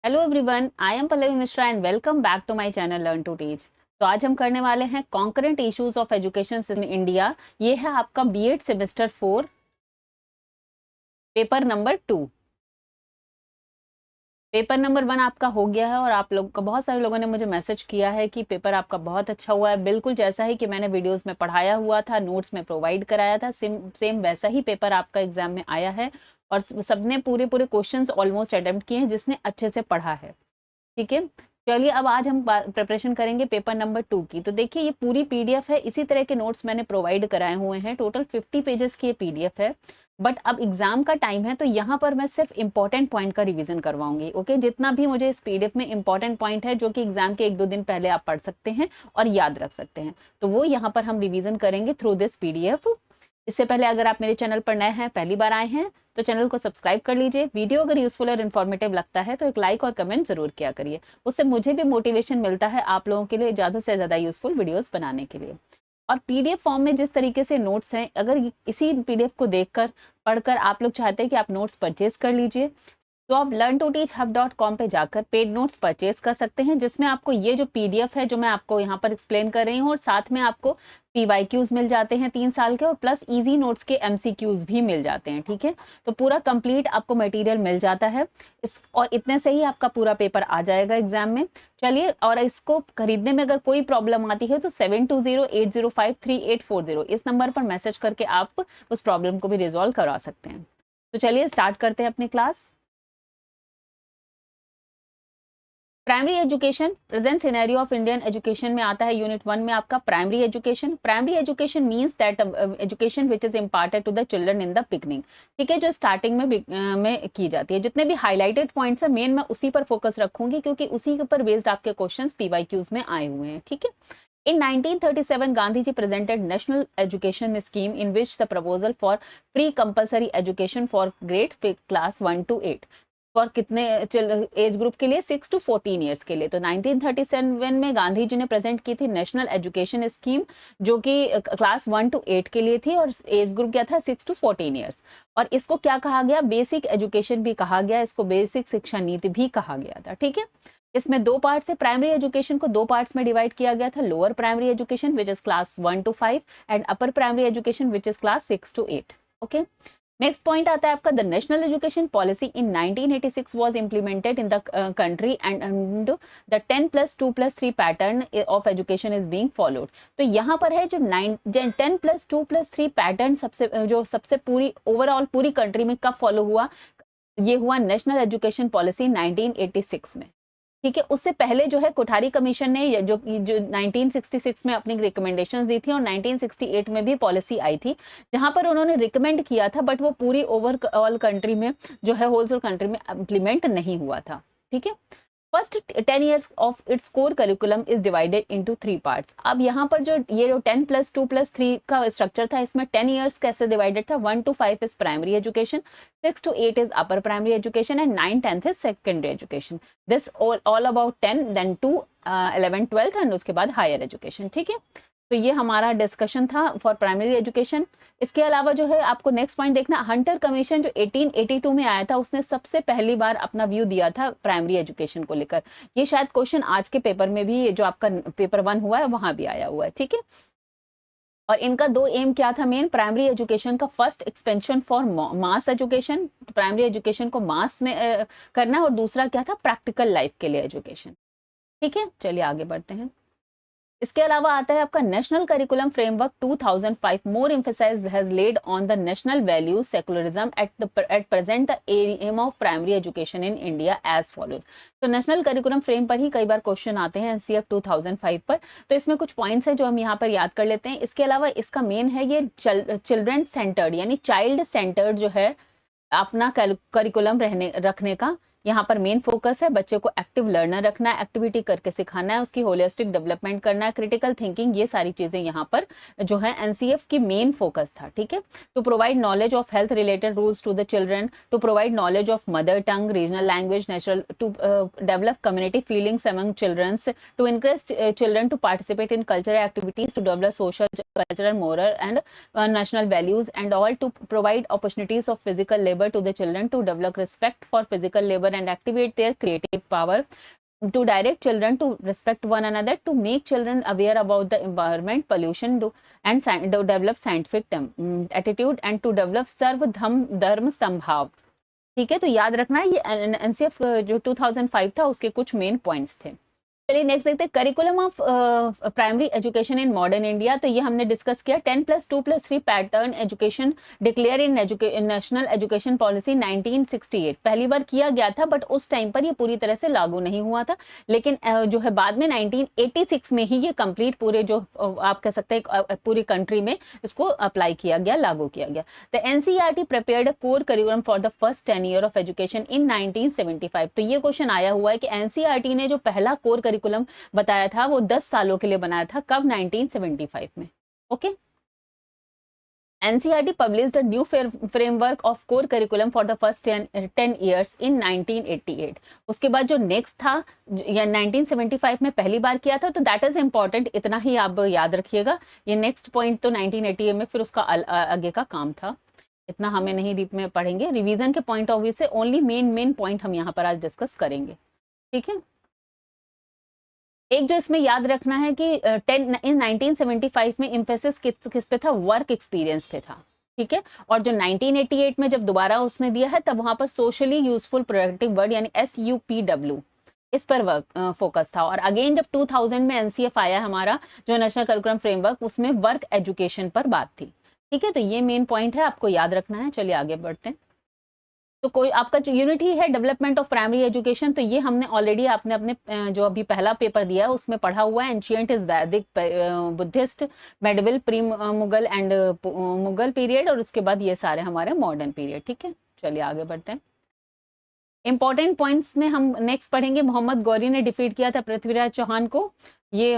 Hello everyone, I am Pallavi Mishra and welcome back to my channel learn to teach. तो आज हम करने वाले हैं concurrent issues of education in India. ये है आपका B Ed semester 4 paper number 2। Paper number 1 आपका हो गया है और आप लोग का बहुत सारे लोगों ने मुझे मैसेज किया है कि पेपर आपका बहुत अच्छा हुआ है। बिल्कुल जैसा ही कि मैंने वीडियोस में पढ़ाया हुआ था, नोट्स में प्रोवाइड कराया था, सेम सेम वैसा ही पेपर आपका एग्जाम में आया है। और सबने पूरे पूरे क्वेश्चंस ऑलमोस्ट अटेम्प्ट किए हैं जिसने अच्छे से पढ़ा है। ठीक है, चलिए अब आज हम प्रिपरेशन करेंगे पेपर नंबर 2 की। तो देखिए ये पूरी पीडीएफ है, इसी तरह के नोट्स मैंने प्रोवाइड कराए हुए हैं। टोटल 50 पेजेस की ये पीडीएफ है। बट अब एग्जाम का टाइम है तो यहाँ पर मैं सिर्फ इंपॉर्टेंट पॉइंट का रिवीजन करवाऊंगी। ओके, जितना भी मुझे इस पीडीएफ में इंपॉर्टेंट पॉइंट है जो कि एग्जाम के 1-2 दिन पहले आप पढ़ सकते हैं और याद रख सकते हैं, तो वो यहाँ पर हम रिवीजन करेंगे थ्रू दिस पीडीएफ। इससे पहले अगर आप मेरे चैनल पर नए हैं, पहली बार आए हैं, तो चैनल को सब्सक्राइब कर लीजिए। वीडियो अगर यूजफुल और इन्फॉर्मेटिव लगता है तो एक लाइक और कमेंट जरूर किया करिए, उससे मुझे भी मोटिवेशन मिलता है आप लोगों के लिए ज़्यादा से ज़्यादा यूजफुल वीडियोस बनाने के लिए। और पीडीएफ फॉर्म में जिस तरीके से नोट्स हैं, अगर इसी पीडीएफ को देखकर पढ़कर आप लोग चाहते हैं कि आप नोट्स परचेज कर लीजिए, तो आप learn2teachhub.com पे जाकर पेड नोट्स परचेज कर सकते हैं, जिसमें आपको ये जो पीडीएफ है जो मैं आपको यहाँ पर एक्सप्लेन कर रही हूँ, और साथ में आपको पीवाईक्यूज मिल जाते हैं 3 साल के, और प्लस इजी नोट्स के एमसीक्यूज भी मिल जाते हैं। ठीक है, तो पूरा कंप्लीट आपको मटेरियल मिल जाता है और इतने से ही आपका पूरा पेपर आ जाएगा एग्जाम में। चलिए, और इसको खरीदने में अगर कोई प्रॉब्लम आती है तो 7208053840 इस नंबर पर मैसेज करके आप उस प्रॉब्लम को भी रिजॉल्व करा सकते हैं। तो चलिए स्टार्ट करते हैं अपनी class. Primary education, present scenario of Indian education में आता है यूनिट 1 में आपका primary education. Primary education means that education which is imparted to the children in the beginning. ठीक है, जो स्टार्टिंग में की जाती है। जितने भी हाईलाइटेड पॉइंट्स है मेन मैं उसी पर फोकस रखूंगी, क्योंकि उसी के ऊपर बेस्ड आपके क्वेश्चंस पीवाईक्यूज में आए हुए हैं। ठीक है, In 1937, Gandhi ji presented National Education Scheme in which the proposal for free compulsory education for grade class 1 to 8 for कितने एज ग्रुप के लिए, 6 to 14 ईयर्स के लिए। तो 1937 में गांधी जी ने प्रेजेंट की थी नेशनल एजुकेशन स्कीम, जो कि क्लास 1 to 8 के लिए थी, और एज ग्रुप क्या था, 6 to 14 ईयर्स। और इसको क्या कहा गया, बेसिक एजुकेशन भी कहा गया, इसको बेसिक शिक्षा नीति भी कहा गया था। ठीक है, इसमें 2 पार्ट्स है। प्राइमरी एजुकेशन को 2 पार्ट्स में डिवाइड किया गया था, lower primary education which is class 1 to 5 and upper primary education which is class 6 to 8। Okay, next point आता है आपका, the national education policy in 1986 was implemented in the country and the 10+2+3 pattern of education is being followed. तो यहाँ पर है जो 10+2+3 pattern सबसे पूरी ओवरऑल पूरी कंट्री में कब फॉलो हुआ, ये हुआ नेशनल एजुकेशन पॉलिसी 1986 में। ठीक है, उससे पहले जो है कोठारी कमीशन ने जो 1966 में अपनी रिकमेंडेशंस दी थी, और 1968 में भी पॉलिसी आई थी जहां पर उन्होंने रिकमेंड किया था, बट वो पूरी ओवरऑल कंट्री में जो है होल कंट्री में इम्प्लीमेंट नहीं हुआ था। ठीक है, first 10 years of its core curriculum is divided into 3 parts. अब यहाँ पर जो 10+2+3 का स्ट्रक्चर था, इसमें 10 years कैसे डिवाइडेड था, 1 to 5 is primary education, 6 to 8 is upper primary education and 9-10 is secondary education. This all about 10, then 2, 11, 12 and उसके बाद हायर एजुकेशन। ठीक है, तो ये हमारा डिस्कशन था फॉर प्राइमरी एजुकेशन। इसके अलावा जो है आपको नेक्स्ट पॉइंट देखना, हंटर कमीशन जो 1882 में आया था, उसने सबसे पहली बार अपना व्यू दिया था प्राइमरी एजुकेशन को लेकर। ये शायद क्वेश्चन आज के पेपर में भी, जो आपका पेपर 1 हुआ है वहां भी आया हुआ है। ठीक है, और इनका 2 एम क्या था मेन, प्राइमरी एजुकेशन का first expansion for mass education, primary education को मास में करना, और दूसरा क्या था, प्रैक्टिकल लाइफ के लिए एजुकेशन। ठीक है, चलिए आगे बढ़ते हैं। इसके अलावा आता है आपका national curriculum framework 2005 more emphasise has laid on the national values secularism at present the aim of primary education in India as follows. तो नेशनल करिकुलम फ्रेम पर ही कई बार क्वेश्चन आते हैं एनसीएफ 2005 पर, तो इसमें कुछ पॉइंट्स हैं जो हम यहाँ पर याद कर लेते हैं। इसके अलावा इसका मेन है ये चिल्ड्रन सेंटर्ड यानी चाइल्ड सेंटर्ड जो है अपना करिकुलम रखने का यहाँ पर मेन फोकस है। बच्चे को एक्टिव लर्नर रखना है, एक्टिविटी करके सिखाना है, उसकी होलिस्टिक डेवलपमेंट करना है, क्रिटिकल थिंकिंग, ये सारी चीजें यहाँ पर जो है एनसीएफ की मेन फोकस था। ठीक है, to provide knowledge of health related rules to the children, to provide knowledge of mother tongue, regional language, natural, to develop community feelings among childrens, to encourage children to participate in cultural activities, to develop social, cultural, moral and national values and all, to provide opportunities of physical labor to the children, to develop respect for physical labor discover and activate their creative power, to direct children to respect one another, to make children aware about the environment, pollution, to develop scientific attitude, and to develop सर्व धर्म संभाव। ठीक है, तो याद रखना है ये NCF जो 2005 था उसके कुछ मेन पॉइंट्स थे। चलिए नेक्स्ट देखते हैं curriculum of primary education in modern India. तो ये हमने डिस्कस किया 10+2+3 pattern education declare in national education policy 1968 पहली बार किया गया था, बट उस टाइम पर ये पूरी तरह से लागू नहीं हुआ था, लेकिन जो है बाद में 1986 में ही ये कंप्लीट पूरे जो आप कह सकते हैं पूरी कंट्री में इसको अप्लाई किया गया, लागू किया गया। The NCERT prepared a core curriculum for the first 10 year of education इन 1975। तो ये क्वेश्चन आया हुआ है कि एनसीईआरटी ने जो पहला कोर करिकुलम बताया था वो 10 सालों के लिए बनाया था, कब? 1975 में। Okay, NCERT published a new framework of core curriculum for the first 10 years in 1988। उसके बाद जो नेक्स्ट था या 1975 में पहली बार किया था, तो दैट इज इंपॉर्टेंट, इतना ही आप याद रखिएगा। ये नेक्स्ट पॉइंट तो 1988 में फिर उसका आगे का काम था, इतना हमें नहीं डीप में पढ़ेंगे। रिवीजन के पॉइंट ऑफ व्यू से ओनली मेन पॉइंट हम यहाँ पर आज डिस्कस करेंगे, ठीक है। एक जो इसमें याद रखना है कि 1975 में एम्फेसिस किस पे था? वर्क एक्सपीरियंस पे था, ठीक है। और जो 1988 में जब दोबारा उसने दिया है, तब वहां पर सोशली यूजफुल प्रोडक्टिव वर्ड यानी SUPW इस पर वर्क फोकस था। और अगेन जब 2000 में NCF आया हमारा जो नेशनल करिकुलम फ्रेमवर्क, उसमें वर्क एजुकेशन पर बात थी, ठीक है। तो ये मेन पॉइंट है, आपको याद रखना है। चलिए आगे बढ़ते हैं। तो कोई आपका जो यूनिट ही है डेवलपमेंट ऑफ प्राइमरी एजुकेशन, तो ये हमने ऑलरेडी आपने अपने जो अभी पहला पेपर दिया है उसमें पढ़ा हुआ है। एंशियंट इज वैदिक, Buddhist, medieval, pre Mughal and Mughal period, और उसके बाद ये सारे हमारे मॉडर्न पीरियड, ठीक है। चलिए आगे बढ़ते हैं। इंपॉर्टेंट पॉइंट्स में हम नेक्स्ट पढ़ेंगे। मोहम्मद गौरी ने डिफीट किया था पृथ्वीराज चौहान को, ये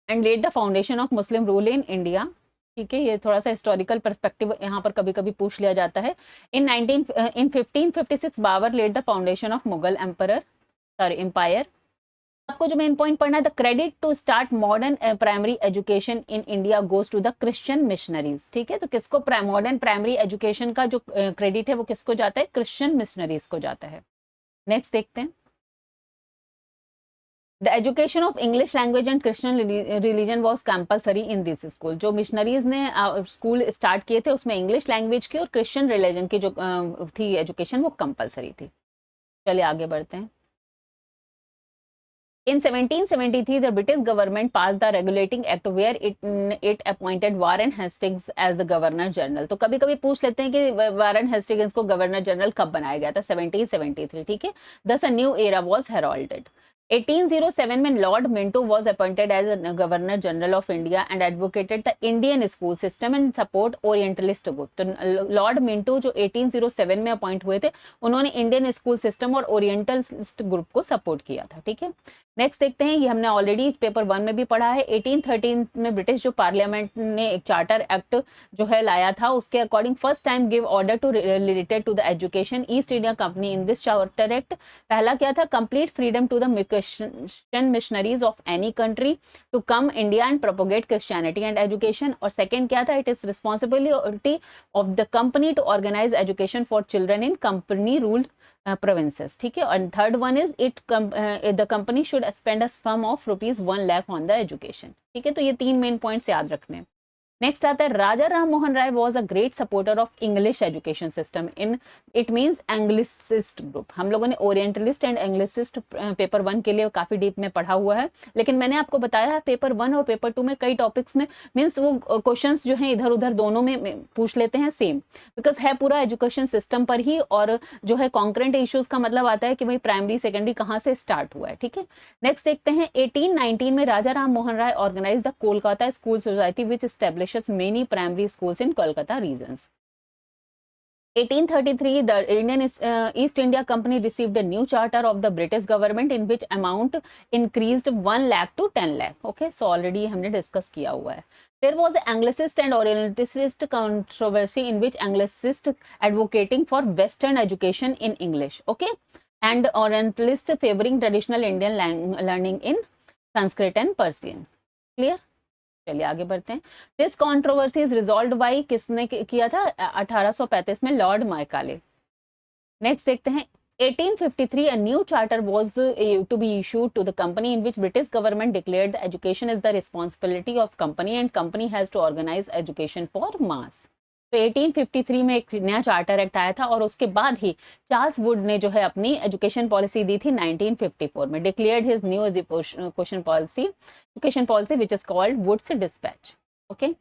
and laid the foundation of Muslim rule in India, ठीक है। ये थोड़ा सा हिस्टोरिकल पर्सपेक्टिव यहाँ पर कभी कभी पूछ लिया जाता है। In 1556 Babur laid the foundation of Mughal empire. आपको जो मेन पॉइंट पढ़ना है, the credit to start modern primary education in India goes to the Christian missionaries, ठीक है। तो किसको मॉडर्न प्राइमरी एजुकेशन का जो क्रेडिट है वो किसको जाता है? क्रिश्चियन मिशनरीज को जाता है। नेक्स्ट देखते हैं। The education of English language and Christian religion was compulsory in this school। जो मिशनरीज ने स्कूल स्टार्ट किए थे उसमें इंग्लिश लैंग्वेज की और क्रिश्चियन रिलीजन की जो थी एजुकेशन वो कंपलसरी थी। चलिए आगे बढ़ते हैं। In 1773, the British government passed the Regulating Act where it appointed Warren Hastings as the Governor General। तो कभी कभी पूछ लेते हैं कि वारन हेस्टिंग्स को गवर्नर जनरल कब बनाया गया था? 1773, ठीक है। Thus a new era was heralded। 1807 में Lord Minto was appointed as governor general of India and advocated the Indian school system and support orientalist group. तो लॉर्ड मिंटो जो 1807 में अपॉइंट हुए थे, उन्होंने इंडियन स्कूल सिस्टम और orientalist group को support किया था, ठीक है। नेक्स्ट देखते हैं, ये हमने ऑलरेडी पेपर 1 में भी पढ़ा है। 1813 में ब्रिटिश जो पार्लियामेंट ने एक चार्टर एक्ट जो है लाया था, उसके according first time give order to related to the education East India Company in this charter act. पहला क्या था? Complete freedom to the Christian missionaries of any country to come India and propagate Christianity and education। और second क्या था? It is responsibility of the company to organize education for children in company ruled provinces, ठीक है। और third one is the company should spend a sum of ₹1 lakh on the education, ठीक है। तो ये 3 मेन पॉइंट्स याद रखने। Next आता है, Raja Ram Mohan Roy was a great supporter of English education system in it means anglicist group. हम लोगों ने ओरिएंटलिस्ट एंड एंग्लिसिस्ट पेपर 1 के लिए काफी डीप में पढ़ा हुआ है, लेकिन मैंने आपको बताया है पेपर 1 और पेपर 2 में कई टॉपिक्स में मीन्स वो क्वेश्चंस जो हैं इधर उधर दोनों में पूछ लेते हैं सेम, बिकॉज है पूरा एजुकेशन सिस्टम पर ही। और जो है कॉन्करेंट इश्यूज का मतलब आता है कि भाई प्राइमरी सेकेंडरी कहाँ से स्टार्ट हुआ है, ठीक है। नेक्स्ट देखते हैं, 1819 में Raja Ram Mohan Roy organise the Kolkata school society which establish many primary schools in Kolkata regions। 1833, the Indian East India Company received a new charter of the British government in which amount increased 1 lakh to 10 lakh। Okay, so already हमने discuss किया हुआ है। There was an Anglicist and Orientalist controversy in which Anglicist advocating for Western education in English, okay, and Orientalist favoring traditional Indian learning in Sanskrit and Persian। Clear? चलिए आगे बढ़ते हैं। This controversy is resolved by किसने किया था? 1835 में Lord Macaulay. Next देखते हैं, 1853, a new charter was to be issued to the company in which British government declared the education is the responsibility of company and company has to organize education for mass. तो 1853 में एक नया charter act आया था और उसके बाद ही Charles Wood ने जो है अपनी एजुकेशन पॉलिसी दी थी 1954 में. Declared his new education policy which is called Wood's dispatch. Okay.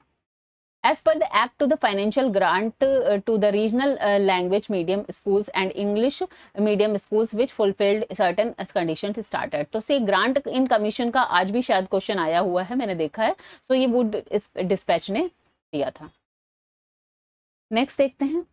As per the Act to the financial grant to the regional language medium schools and English medium schools which fulfilled certain conditions started. तो से grant in commission का आज भी शायद question आया हुआ है, मैंने देखा है. सो ये वुड डिस्पैच ने दिया था. नेक्स्ट देखते हैं.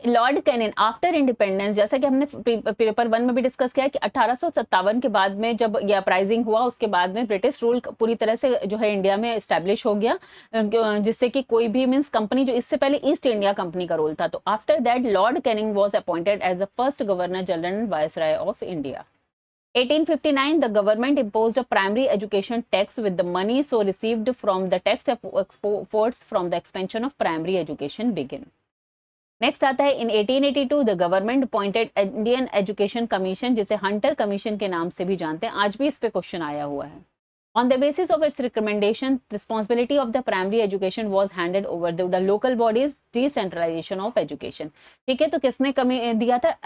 लॉर्ड कैनिन आफ्टर इंडिपेंडेंस, जैसा कि हमने पेपर 1 में भी डिस्कस किया कि 1857 के बाद में जब ये अपराइजिंग हुआ उसके बाद में ब्रिटिश रूल पूरी तरह से जो है इंडिया में एस्टेब्लिश हो गया, जिससे कि कोई भी मींस कंपनी, जो इससे पहले ईस्ट इंडिया कंपनी का रोल था. तो after that Lord Canning was appointed as the first governor general and viceroy of India. 1859, the government imposed a primary education tax with the money so received from the tax exports from the expansion of primary education begin. Next आता है इन 1882 the government appointed Indian education commission, जिसे Hunter commission के नाम से भी जानते हैं. आज भी इस पे क्वेश्चन आया हुआ है. On the basis of its recommendation responsibility of the primary education was handed over the local bodies, decentralisation of education. ठीक है, तो किसने दिया था?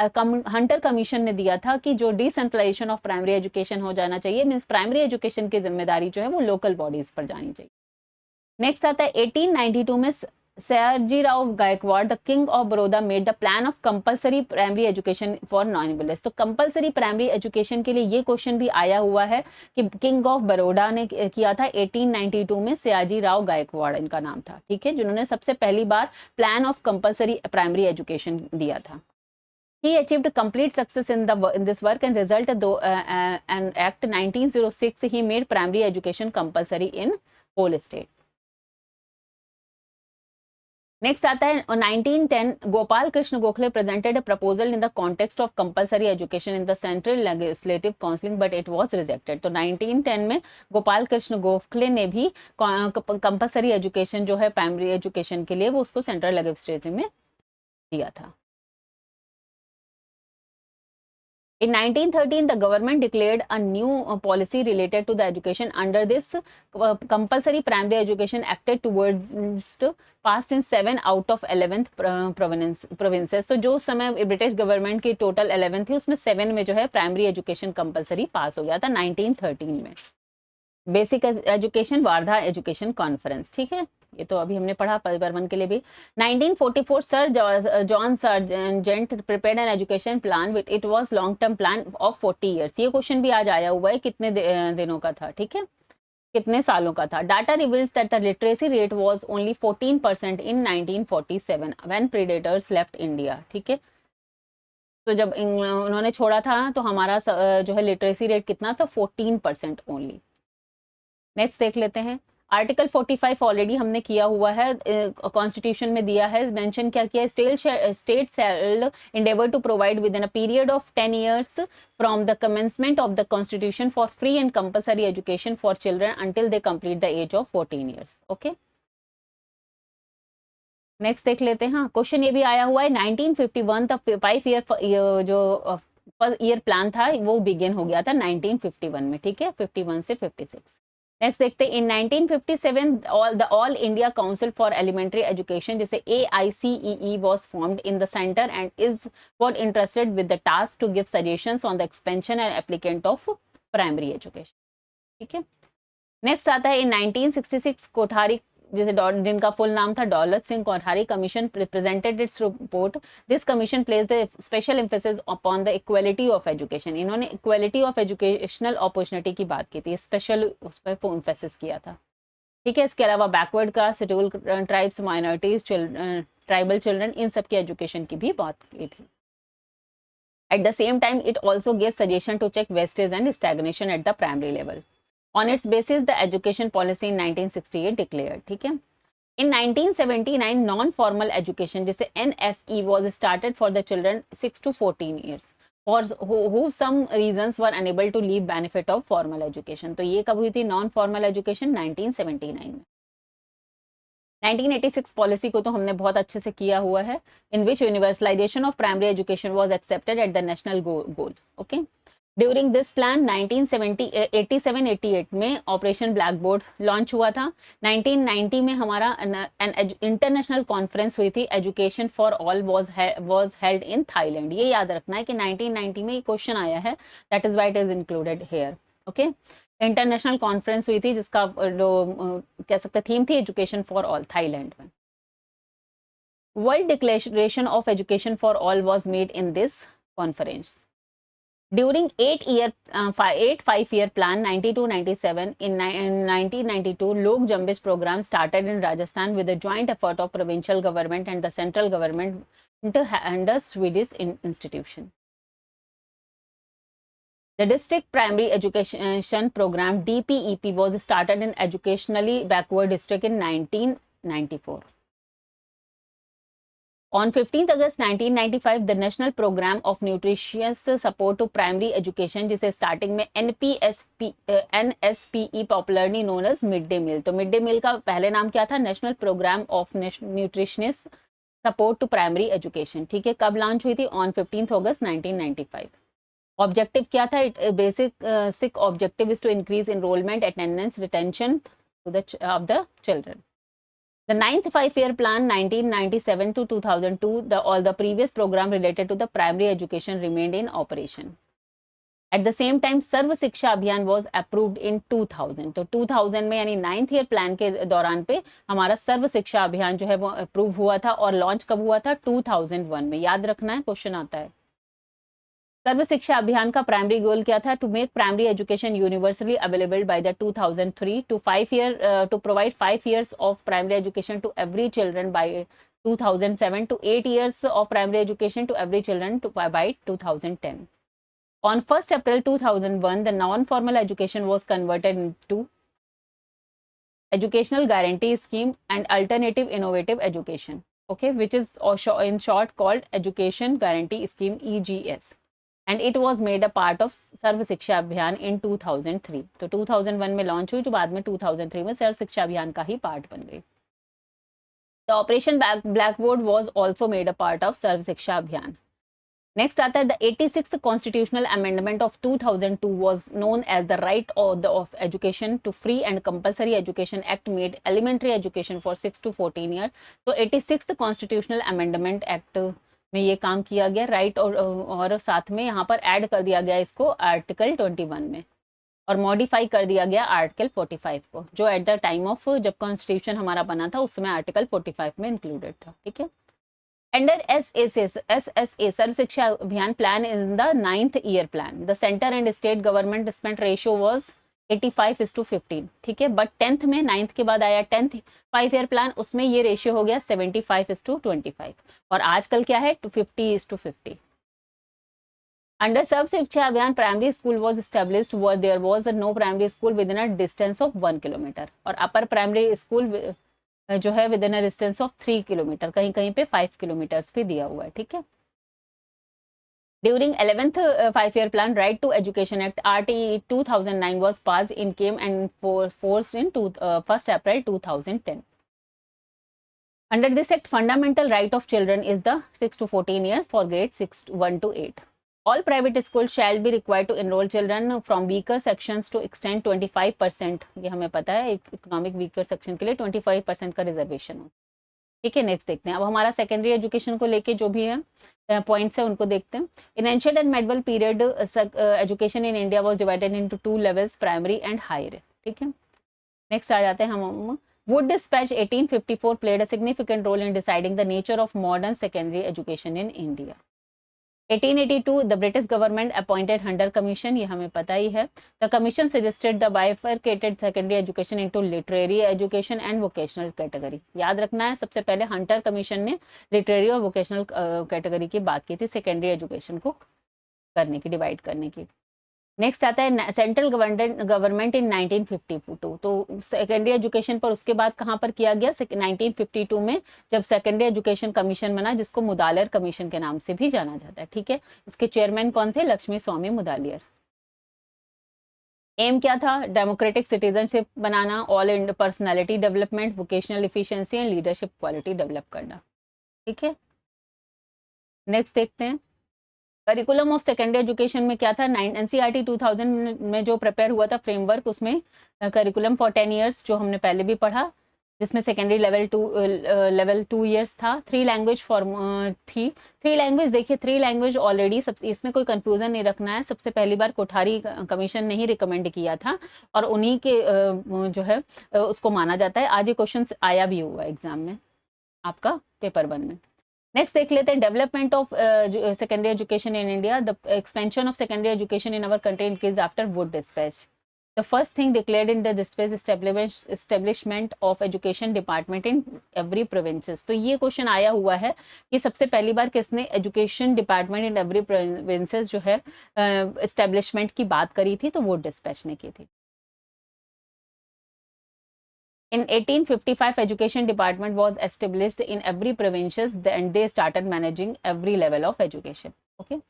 हंटर कमीशन ने दिया था कि जो डिसेंट्रलाइजेशन ऑफ प्राइमरी एजुकेशन हो जाना चाहिए, मीन्स प्राइमरी एजुकेशन की जिम्मेदारी जो है वो लोकल बॉडीज पर जानी चाहिए. नेक्स्ट आता है 1892 में Sayajirao Gaikwad the king of Baroda made the plan of compulsory primary education for non abled. तो कंपलसरी प्राइमरी एजुकेशन के लिए ये क्वेश्चन भी आया हुआ है कि किंग ऑफ बड़ौदा ने किया था 1892 में. सयाजीराव गायकवाड़ इनका नाम था. ठीक है, जिन्होंने सबसे पहली बार plan of compulsory primary education दिया था. He achieved complete success in this work and result an act 1906 he made primary education compulsory in whole state. Next आता है 1910 Gopal Krishna Gokhale presented a proposal in the context of compulsory education in the central legislative council but it was rejected. तो 1910 में गोपाल कृष्ण गोखले ने भी compulsory education जो है primary education के लिए वो उसको सेंट्रल लेजिस्लेटिव में दिया था. In 1913, the government declared a new policy related to the education. Under this, compulsory primary education acted towards passed in 7 out of 11th provinces. तो जो समय ब्रिटिश गवर्नमेंट की टोटल 11 थी उसमें 7 में जो है प्राइमरी एजुकेशन कंपलसरी पास हो गया था 1913 में. Basic education Wardha education conference. ठीक है, ये तो अभी हमने पढ़ा पेपर 1 के लिए भी. 1944 sir John sergeant prepared an education plan with it was long term plan of 40 years. ये क्वेश्चन भी आज आया हुआ है, कितने दिनों का था. ठीक है, कितने सालों का था. Data reveals that the literacy rate was only 14% in 1947 when predators left India. ठीक है, तो जब उन्होंने छोड़ा था तो हमारा जो है लिटरेसी रेट कितना था? 14% ओनली. नेक्स्ट देख लेते हैं. आर्टिकल 45 ऑलरेडी हमने किया हुआ है, कॉन्स्टिट्यूशन में दिया है. मेंशन क्या किया? State shall endeavor to provide within a period of 10 years from the commencement of the constitution for free and compulsory education for children until they complete the age of 14 years. Okay, next देख लेते हैं. हाँ, question ये भी आया हुआ है 1951 तक 5 ईयर जो ईयर प्लान था वो बिगिन हो गया था 1951 में. ठीक है, 51 से 56. नेक्स्ट देखते हैं. In 1957 All India council for elementary education, जैसे AICEE was formed in the centre and is what interested with the task to give suggestions on the expansion and applicant of primary education. ठीक है, next आता है. इन 1966 कोठारी, जैसे जिनका full नाम था Daulat Singh Kothari commission, presented its report. This commission placed a special emphasis upon the equality of education. इन्होंने equality of educational opportunity की बात की थी, स्पेशल उस पर एम्फेसिस किया था. ठीक है, इसके अलावा backward caste, schedule tribes, minorities, tribal children, इन सब की एजुकेशन की भी बात की थी. At the same time it also give suggestion to check wastage and stagnation at the primary level. On its basis, the education policy in 1968 declared. ठीक है. In 1979, non-formal education, जैसे NFE, was started for the children 6 to 14 years, for who some reasons were unable to reap benefit of formal education. तो ये कब हुई थी non-formal education? 1979 में. 1986 policy को तो हमने बहुत अच्छे से किया हुआ है, in which universalisation of primary education was accepted at the national goal. Okay, during this plan 1987-88 में ऑपरेशन ब्लैक बोर्ड लॉन्च हुआ था। 1990 में हमारा इंटरनेशनल कॉन्फ्रेंस हुई थी, education for all was held in Thailand. ये याद रखना है कि 1990 में ये क्वेश्चन आया है, that is why it is included here. Okay, international conference हुई थी जिसका जो कह सकते थीम थी एजुकेशन फॉर ऑल, थाईलैंड में। World declaration of education for all was made in this conference. During 5-year plan 92-97 in 1992, Lok Jambis program started in Rajasthan with a joint effort of provincial government and the central government and the Swedish institution. The district primary education program DPEP was started in educationally backward district in 1994. On 15th August 1995, the National Program of Nutritious Support to Primary Education, जिसे starting में NSPE popularly known as mid day meal. तो mid day meal का पहले नाम क्या था? National programme of nutritious support to primary education. ठीक है, कब लॉन्च हुई थी? On 15th August 1995। ऑब्जेक्टिव क्या था? Basic objective is to increase enrolment, attendance, retention of the children. The ninth 5-year plan 1997 to 2002, all the previous program related to the primary education remained in operation. At the same time, सर्व शिक्षा अभियान was approved in 2000. तो 2000 में यानी 9th year plan के दौरान पे हमारा सर्व शिक्षा अभियान जो है वो अप्रूव हुआ था, और लॉन्च कब हुआ था? 2001 में। याद रखना है, क्वेश्चन आता है। सर्व शिक्षा अभियान का प्राइमरी गोल क्या था? To make primary education universally available by the 2003 to provide 5 years of primary education to every children by 2007 to 8 years of primary education to every children by 2010. On 1st April 2001, the non-formal education was converted into Educational Guarantee Scheme and Alternative Innovative Education, okay, which is in short called Education Guarantee Scheme EGS. And it was made a part of सर्व शिक्षा अभियान in 2003. तो 2001 में launch हुई, जो बाद में 2003 में सर्व शिक्षा अभियान का ही पार्ट बन गई। The Operation Blackboard was also made a part of सर्व शिक्षा अभियान। नेक्स्ट आता है the 86th constitutional amendment of 2002 was known as the right of education to free and compulsory education act made elementary education for 6 to 14 year. तो 86th constitutional amendment act में ये काम किया गया, right और साथ में यहाँ पर ऐड कर दिया गया इसको आर्टिकल 21 में, और मॉडिफाई कर दिया गया आर्टिकल 45 को, जो एट द टाइम ऑफ जब कॉन्स्टिट्यूशन हमारा बना था उस समय आर्टिकल 45 में इंक्लूडेड था। ठीक है, अंडर SSA सर्व शिक्षा अभियान plan in the 9th year plan, the centre and state government spend ratio was 85:15। ठीक है, बट 10th में 9th के बाद आया 10th 5-year प्लान, उसमें ये रेशियो हो गया 75:25, और आजकल क्या है 50:50। Under Sarva Shiksha Abhiyan primary school was established where there was no primary school within a distance of 1 kilometre, और अपर प्राइमरी स्कूल जो है within a distance of 3 kilometre, कहीं कहीं पे 5 किलोमीटर्स भी दिया हुआ है। ठीक है, during 11th 5-year plan right to education act RTE 2009 was passed in came and force in 1st April 2010। Under this act, fundamental right of children is the 6 to 14 years for grade 1 to 8. All private schools shall be required to enroll children from weaker sections to extend 25%। ये हमें पता है, economic weaker section के लिए 25% का reservation हो। ठीक है, नेक्स्ट देखते हैं। अब हमारा सेकेंडरी एजुकेशन को लेके जो भी है पॉइंट्स है उनको देखते हैं। In ancient and medieval period education in India was divided into 2 levels, primary and higher. ठीक है, नेक्स्ट आ जाते हैं हम। Wood Dispatch 1854 played a significant role in deciding the nature of modern secondary education in India. 1882 the British government appointed Hunter Commission, ये हमें पता ही है। The commission suggested the bifurcated secondary education into literary education and vocational category। याद रखना है, सबसे पहले Hunter commission ने लिटरेरी और वोकेशनल कैटेगरी की बात की थी सेकेंडरी एजुकेशन को करने की, डिवाइड करने की। नेक्स्ट आता है सेंट्रल गवर्नमेंट इन 1952। तो सेकेंडरी एजुकेशन पर उसके बाद कहाँ पर किया गया? 1952 में, जब सेकेंडरी एजुकेशन कमीशन बना, जिसको मुदालियर कमीशन के नाम से भी जाना जाता है। ठीक है, इसके चेयरमैन कौन थे? लक्ष्मी स्वामी मुदालियर। एम क्या था? डेमोक्रेटिक सिटीजनशिप बनाना, all end personality development, vocational efficiency and leadership quality develop करना। ठीक है, नेक्स्ट देखते हैं। करिकुलम ऑफ सेकेंडरी एजुकेशन में क्या था? एनसीईआरटी 2000 में जो प्रिपेयर हुआ था फ्रेमवर्क, उसमें करिकुलम फॉर 10 इयर्स जो हमने पहले भी पढ़ा, जिसमें सेकेंडरी लेवल 2 इयर्स था। 3 लैंग्वेज फॉर्म थी। 3 लैंग्वेज देखिए, 3 लैंग्वेज ऑलरेडी सब, इसमें कोई कंफ्यूजन नहीं रखना है। सबसे पहली बार कोठारी कमीशन ने ही रिकमेंड किया था और उन्हीं के जो है उसको माना जाता है। आज ये क्वेश्चन आया भी हुआ एग्जाम में आपका पेपर 1 में। नेक्स्ट देख लेते हैं, development of secondary education in India. The expansion of secondary education in our country increase after Wood dispatch. The first thing declared in the dispatch establishment of education department in every provinces। तो ये question आया हुआ है कि सबसे पहली बार किसने education department in every provinces जो है एस्टेब्लिशमेंट की बात करी थी? तो वो डिस्पैच ने की थी। In 1855, education department was established in every provinces and they started managing every level of education. Okay.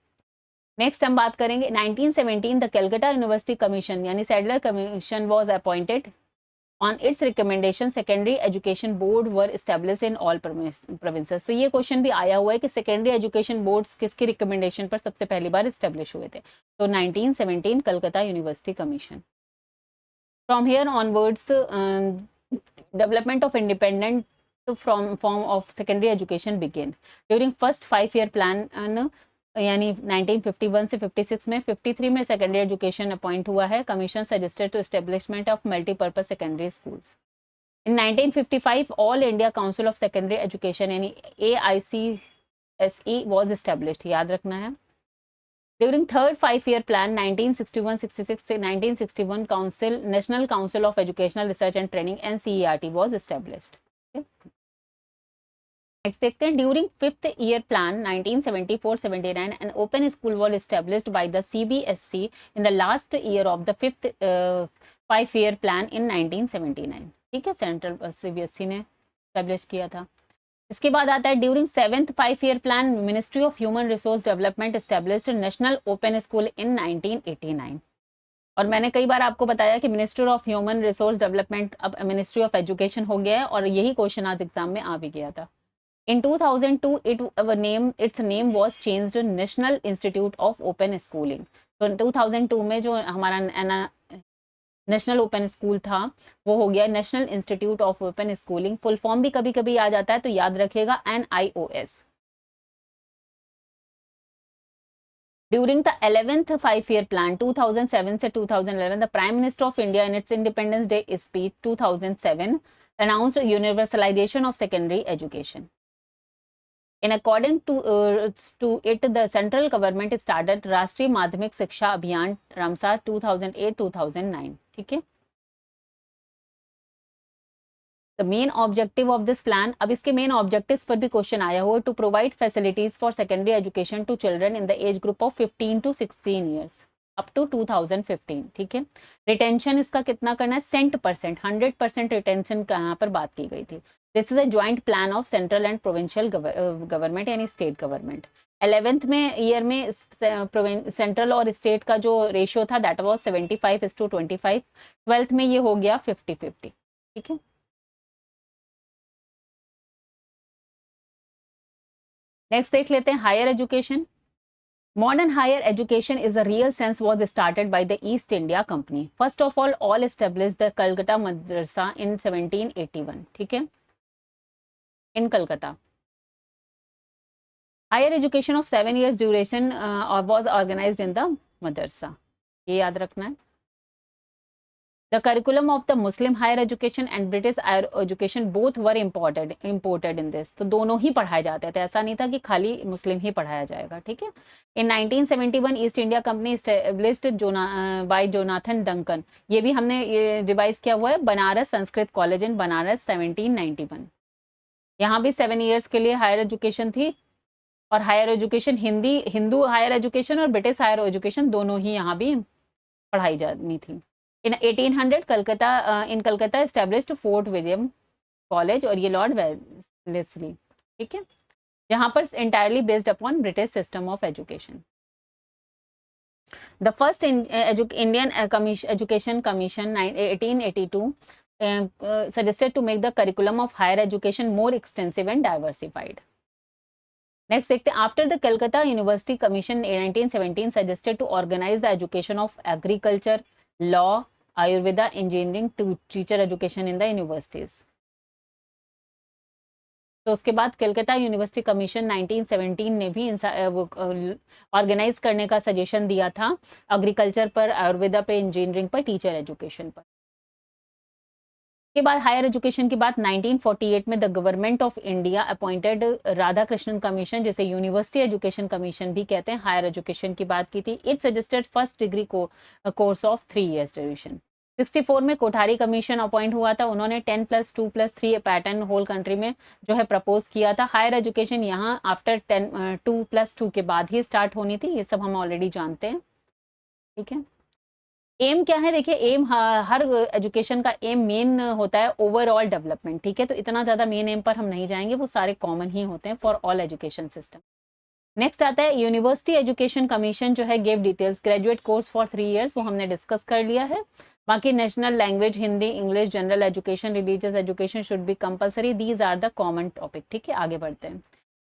Next हम बात करेंगे 1917 द कलकत्ता यूनिवर्सिटी कमीशन यानी Sadler commission was appointed on it's recommendation secondary education board were established in all provinces. तो ये question भी आया हुआ है कि सेकेंडरी एजुकेशन बोर्ड्स किसकी रिकमेंडेशन पर सबसे पहली बार एस्टेब्लिश हुए थे? तो 1917 Calcutta university commission. From here onwards development of independent form of secondary education began during first 5-year plan यानी 1951 से 56 में 53 में सेकेंडरी एजुकेशन अपॉइंट हुआ है। Commission suggested to establishment of multipurpose secondary schools. In 1955 all India council of secondary education यानी AICSE was established, याद रखना है। During third 5-year plan 1961-66 से 1961 council National Council of Educational Research and Training NCERT was established. Next देखते हैं, during 5th year plan 1974-79 an open school was established by the CBSE in the last year of the 5th 5-year plan in 1979। ठीक है, central CBSE ने establish किया था। इसके बाद आता है during 7th 5-year plan ministry of human resource development established national open school in 1989। और मैंने कई बार आपको बताया कि ministry of human resource development अब मिनिस्ट्री ऑफ एजुकेशन हो गया है और यही क्वेश्चन आज एग्जाम में आ भी गया था। In 2002, its name was changed to National Institute of Open Schooling। तो 2002 में जो हमारा नेशनल ओपन स्कूल था वो हो गया national institute of open schooling. Full form भी कभी कभी आ जाता है तो याद रखिएगा NIOS। During the 11th 5-year plan 2007 से 2011 the Prime Minister of India in its Independence Day speech 2007 announced universalization of secondary education। In according to it, the central government started राष्ट्रीय माध्यमिक शिक्षा अभियान रामसा 2008-2009। ठीक है, the main objective of this plan, अब इसके main objectives पर भी क्वेश्चन आया हुआ, to provide facilities for secondary education to children in the age group of 15 to 16 years up to 2015। ठीक है, रिटेंशन इसका कितना करना है? 100% रिटेंशन का यहाँ पर बात की गई थी। This is a joint plan of central and provincial government यानी स्टेट गवर्नमेंट। 11th में ईयर में सेंट्रल और स्टेट का जो रेशियो था दैट वाज 75:25। 12th में ये हो गया 50-50। ठीक है, नेक्स्ट देख लेते हैं higher education. Modern higher education is a real sense was started by the East India Company। First of all established the Calcutta Madrasa in 1781। ठीक है, in Calcutta। Higher education of 7 years duration was organized in the madrasa। ये याद रखना है। The curriculum of the Muslim higher education and British higher education both were imported in this। तो दोनों ही पढ़ाए जाते थे, ऐसा नहीं था कि खाली मुस्लिम ही पढ़ाया जाएगा। ठीक है, इन 1971 east India company established by Jonathan Duncan. ये भी हमने ये रिवाइज किया हुआ है, बनारस संस्कृत कॉलेज इन बनारस 1791। यहाँ भी 7 ईयर्स के लिए हायर एजुकेशन थी और higher education Hindu higher education और ब्रिटिश हायर एजुकेशन दोनों ही यहाँ भी पढ़ाई जानी थी। In 1800 Calcutta in Calcutta established Fort William college और ये लॉर्ड वेलेस्ली। ठीक है, जहाँ पर entirely based upon British system of education. The first Indian education commission 1882 suggested to make the curriculum of higher education more extensive and diversified. Next देखते हैं, after the Calcutta University Commission in 1917 suggested to organize the education of agriculture, law, Ayurveda, engineering to teacher education in the universities. तो उसके बाद Calcutta university commission 1917 ने भी organise करने का suggestion दिया था एग्रीकल्चर पर, आयुर्वेदा पे, इंजीनियरिंग पर, टीचर एजुकेशन पर। के बाद हायर एजुकेशन की बात 1948 में the government of India appointed Radhakrishnan commission, जिसे यूनिवर्सिटी एजुकेशन कमीशन भी कहते हैं, हायर एजुकेशन की बात की थी। It suggested first degree course of 3 years duration. 64 में कोठारी कमीशन अपॉइंट हुआ था, उन्होंने 10+2+3 पैटर्न होल कंट्री में जो है प्रपोज किया था। हायर एजुकेशन यहाँ आफ्टर 2+2 के बाद ही स्टार्ट होनी थी, ये सब हम ऑलरेडी जानते हैं, ठीक है। एम क्या है, देखिए एम हर एजुकेशन का एम मेन होता है ओवरऑल डेवलपमेंट, ठीक है। तो इतना ज़्यादा मेन एम पर हम नहीं जाएंगे, वो सारे कॉमन ही होते हैं for all education system. Next आता है यूनिवर्सिटी एजुकेशन कमीशन जो है give details graduate course for 3 years, वो हमने डिस्कस कर लिया है। बाकी national language Hindi, English, general education, religious education should be compulsory, these are the common topic, ठीक है। आगे बढ़ते हैं।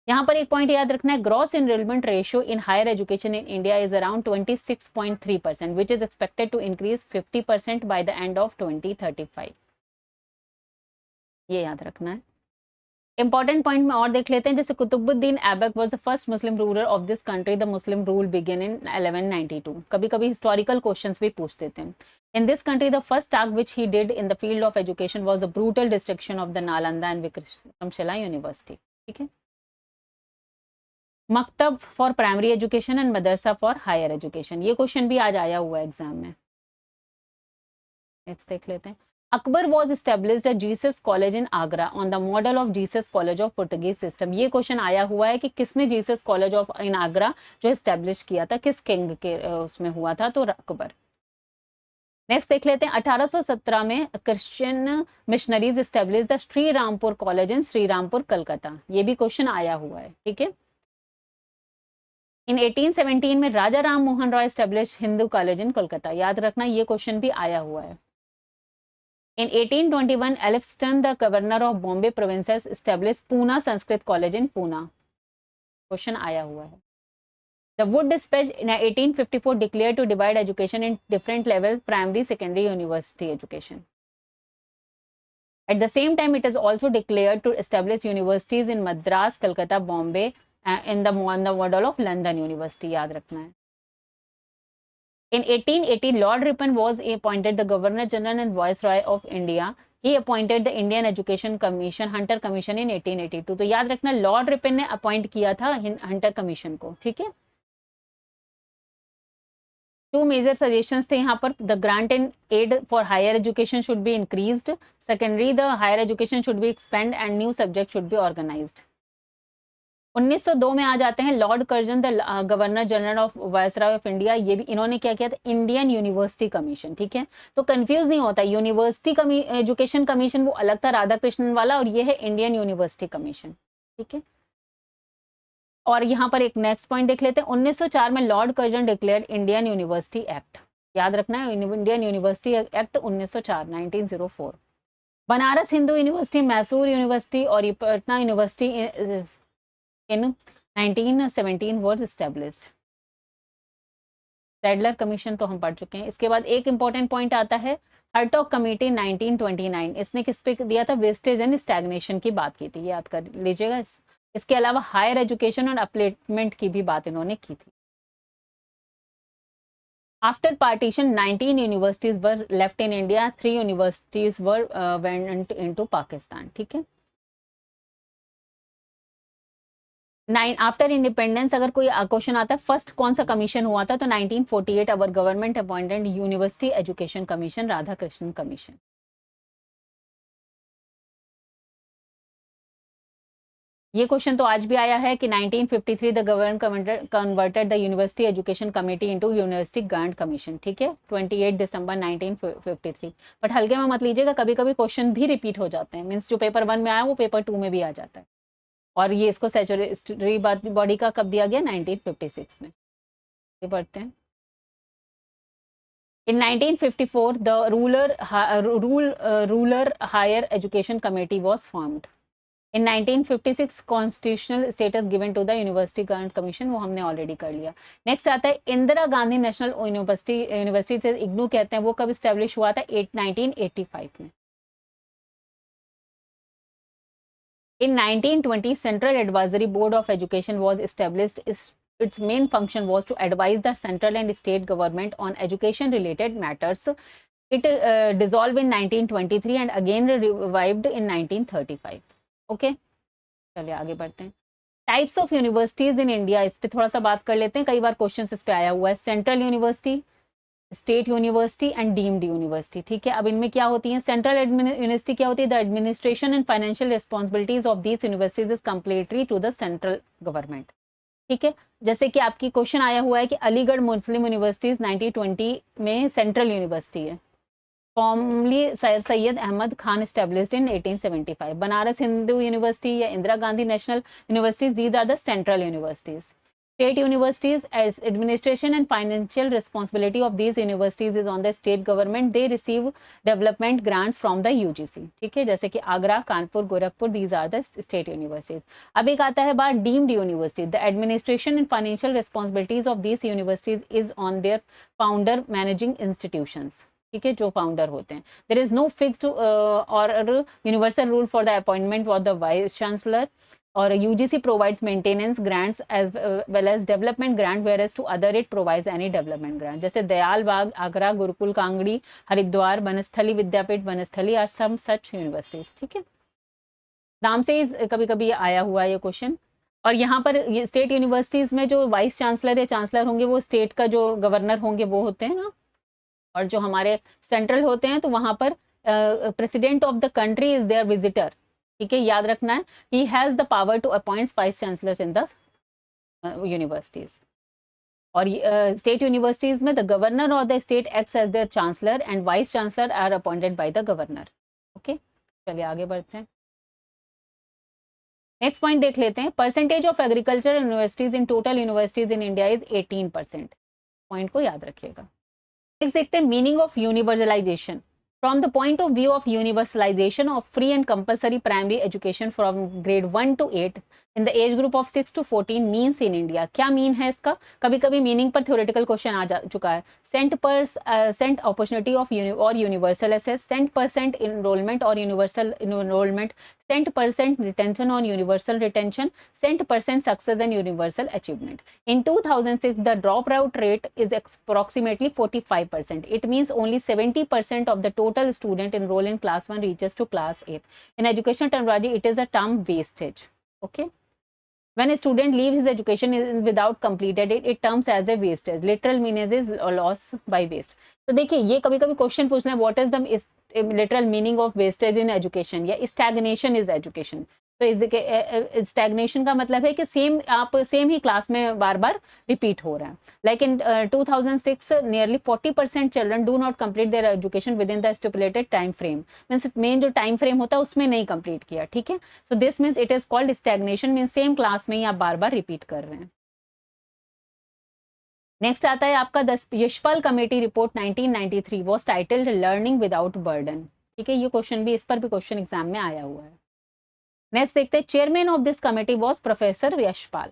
यहाँ पर एक पॉइंट याद रखना है, gross enrolment ratio in higher education in India is around 26.3%, which is expected to increase 50% by the end of 2035। ये याद रखना है। इंपॉर्टेंट पॉइंट में और देख लेते हैं, जैसे Qutbuddin Aibak was the first Muslim ruler of this country, the Muslim rule begin in 1192। कभी कभी हिस्टोरिकल क्वेश्चंस भी पूछ देते हैं। In this country the first task which he did in the field of education was the brutal destruction of the Nalanda and Vikramshila university, ठीक है। Maktab for primary education and madrasa for higher education, ये question भी आज आया हुआ है एग्जाम में। Next देख लेते हैं। Akbar was established at Jesus college in Agra on the model of Jesus college of Portuguese system. ये क्वेश्चन आया हुआ है कि किसने Jesus college of in Agra जो एस्टेब्लिश किया था, किस किंग के उसमें हुआ था, तो अकबर। नेक्स्ट देख लेते हैं। 1817 में Christian missionaries establish the Shri Rampur college in Shri Rampur Calcutta, ये भी क्वेश्चन आया हुआ है, ठीक है। इन 1817 में Raja Ram Mohan Roy establish Hindu college in Kolkata, याद रखना ये क्वेश्चन भी आया हुआ है। In 1821 Elphinstone the governor of Bombay provinces establish Poona Sanskrit college in Poona, question आया हुआ है। The Wood despatch in 1854 declare to divide education in different level, primary, secondary, university education. At the same time, it is also declared to establish universities in Madras, Calcutta, Bombay, in the model of London University, याद रखना है। In 1880, Lord Ripon was appointed the Governor General and Viceroy of India. He appointed the Indian Education Commission, Hunter Commission in 1882. तो याद रखना Lord Ripon ने appoint किया था Hunter commission को, ठीक है। टू मेजर सजेशंस थे यहाँ पर, the grant and aid for higher education should be increased, secondary the higher education should be expand and new subject should be organised. 1902 में आ जाते हैं lord Curzon the governor general of viceroy of India, ये भी इन्होंने क्या किया था, इंडियन यूनिवर्सिटी कमीशन, ठीक है। तो कंफ्यूज नहीं होता, यूनिवर्सिटी एजुकेशन कमीशन वो अलग था राधा कृष्णन वाला, और ये है इंडियन यूनिवर्सिटी कमीशन, ठीक है। और यहाँ पर एक नेक्स्ट पॉइंट देख लेते हैं। 1904 में Lord Curzon declared Indian university act, याद रखना है Indian university act 1904 1904। Banaras Hindu university, Mysore university और पटना यूनिवर्सिटी इन 1917 वर्ड एस्टेब्लिश्ड। सैडलर कमीशन तो हम पढ़ चुके हैं। इसके बाद एक इंपॉर्टेंट पॉइंट आता है हर्टॉग कमेटी 1929, इसने किस पे दिया था, वेस्टेज एंड स्टैग्नेशन की बात की थी, याद कर लीजिएगा। इसके अलावा हायर एजुकेशन और अपलिफ्टमेंट की भी बात इन्होंने की थी। After partition 19 universities were left in India, 3 universities were went into Pakistan, ठीक है। आफ्टर इंडिपेंडेंस अगर कोई क्वेश्चन आता है फर्स्ट कौन सा कमीशन हुआ था, तो 1948 अवर government appointed university education commission, Radha Krishnan commission. ये क्वेश्चन तो आज भी आया है कि 1953 the government converted the university education committee into university grant commission, ठीक है, 28 दिसंबर 1953। बट हल्के में मत लीजिएगा, कभी कभी क्वेश्चन भी रिपीट हो जाते हैं, मीन्स जो पेपर 1 में आया वो पेपर 2 में भी आ जाता है। और ये इसको स्टैट्यूटरी बॉडी का कब दिया गया, 1956 में। ये पढ़ते हैं। In 1954, the Rural Higher Education Committee was formed. In 1956, constitutional status given to the University Grant Commission, वो हमने ऑलरेडी कर लिया. नेक्स्ट आता है इंदिरा गांधी नेशनल यूनिवर्सिटी से इग्नू कहते हैं, वो कब स्टैब्लिश हुआ था? 1985 में. In 1920, Central Advisory Board of Education was established. Its main function was to advise the central and state government on education-related matters. It dissolved in 1923 and again revived in 1935. Okay, चलिए आगे बढ़ते हैं. Types of universities in India, इस पे थोड़ा सा बात कर लेते हैं. कई बार क्वेश्चन इस पे आया हुआ है. Central university, state university and deemed university. ठीक है, अब इनमें क्या होती है? सेंट्रल यूनिवर्सिटी क्या होती है? The administration and financial responsibilities of these universities is completely to the central government. ठीक है, जैसे कि आपकी क्वेश्चन आया हुआ है कि अलीगढ़ मुस्लिम यूनिवर्सिटीज 1920 में सेंट्रल यूनिवर्सिटी है. Formally sir Syed Ahmad Khan established in 1875. Banaras Hindu university या Indira Gandhi national universities, these are the central universities. State universities, as administration and financial responsibility of these universities is on the state government. They receive development grants from the UGC. ठीक है, जैसे कि Agra, Kanpur, Gorakhpur, these are the state universities. अब एक आता है बात deemed university. The administration and financial responsibilities of these universities is on their founder managing institutions. ठीक है, जो फाउंडर होते हैं. देयर इज नो फिक्स्ड और universal rule for the appointment of the vice chancellor, और UGC provides maintenance grants as well as development grant, whereas to other it provides any development grant. जैसे Dayal Bagh, Agra, Gurukul Kangri, Haridwar, Banasthali Vidyapith, Banasthali are some such universities. ठीक है, नाम से ही कभी कभी आया हुआ है ये क्वेश्चन. और यहाँ पर ये स्टेट यूनिवर्सिटीज में जो वाइस चांसलर या चांसलर होंगे वो स्टेट का जो गवर्नर होंगे वो होते हैं ना, और जो हमारे सेंट्रल होते हैं तो वहां पर president of the country is their visitor. ठीक है, याद रखना है, he has the power to appoint vice chancellors in the universities. और स्टेट यूनिवर्सिटीज में द गवर्नर और the state acts as their chancellor and vice chancellor are appointed by the governor. Okay, चलिए आगे बढ़ते हैं. नेक्स्ट पॉइंट देख लेते हैं. Percentage of agriculture universities in total universities in India is 18%. Point को याद रखिएगा. नेक्स्ट देखते हैं meaning of universalization. From the point of view of universalization of free and compulsory primary education from grade 1 to 8 in the age group of 6 to 14 means in India. क्या mean है इसका? कभी कभी मीनिंग पर theoretical question आ जा चुका है. Cent opportunity of और यूनिवर्सल एसेस, सेंट % इनरोलमेंट और यूनिवर्सल इनरोलमेंट, सेंट % रिटेंशन और universal retention, cent % success and universal achievement. In 2006, the dropout rate is approximately 45%. It means only 70% of the total student enrolled in class 1 reaches to class 8. In educational terminology, it is a term wastage. Okay. When a student leaves his education without completed it, it terms as a wastage. Literal meaning is loss by waste. तो देखिए ये कभी कभी question पूछना है, what is the literal meaning of wastage in education या stagnation is education. तो stagnation का मतलब है कि सेम ही क्लास में बार बार रिपीट हो रहा है. Like in 2006 nearly 40% children do not complete their education with in the stipulated time frame. Means main जो टाइम फ्रेम होता है उसमें नहीं कंप्लीट किया. ठीक है, so this means it is called stagnation. Means same class में ही आप बार बार रिपीट कर रहे हैं. नेक्स्ट आता है आपका Yashpal committee report 1993 was titled learning without burden. ठीक है, ये क्वेश्चन भी, इस पर भी क्वेश्चन एग्जाम में आया हुआ है. नेक्स्ट देखते हैं, chairman of this committee was professor Yashpal.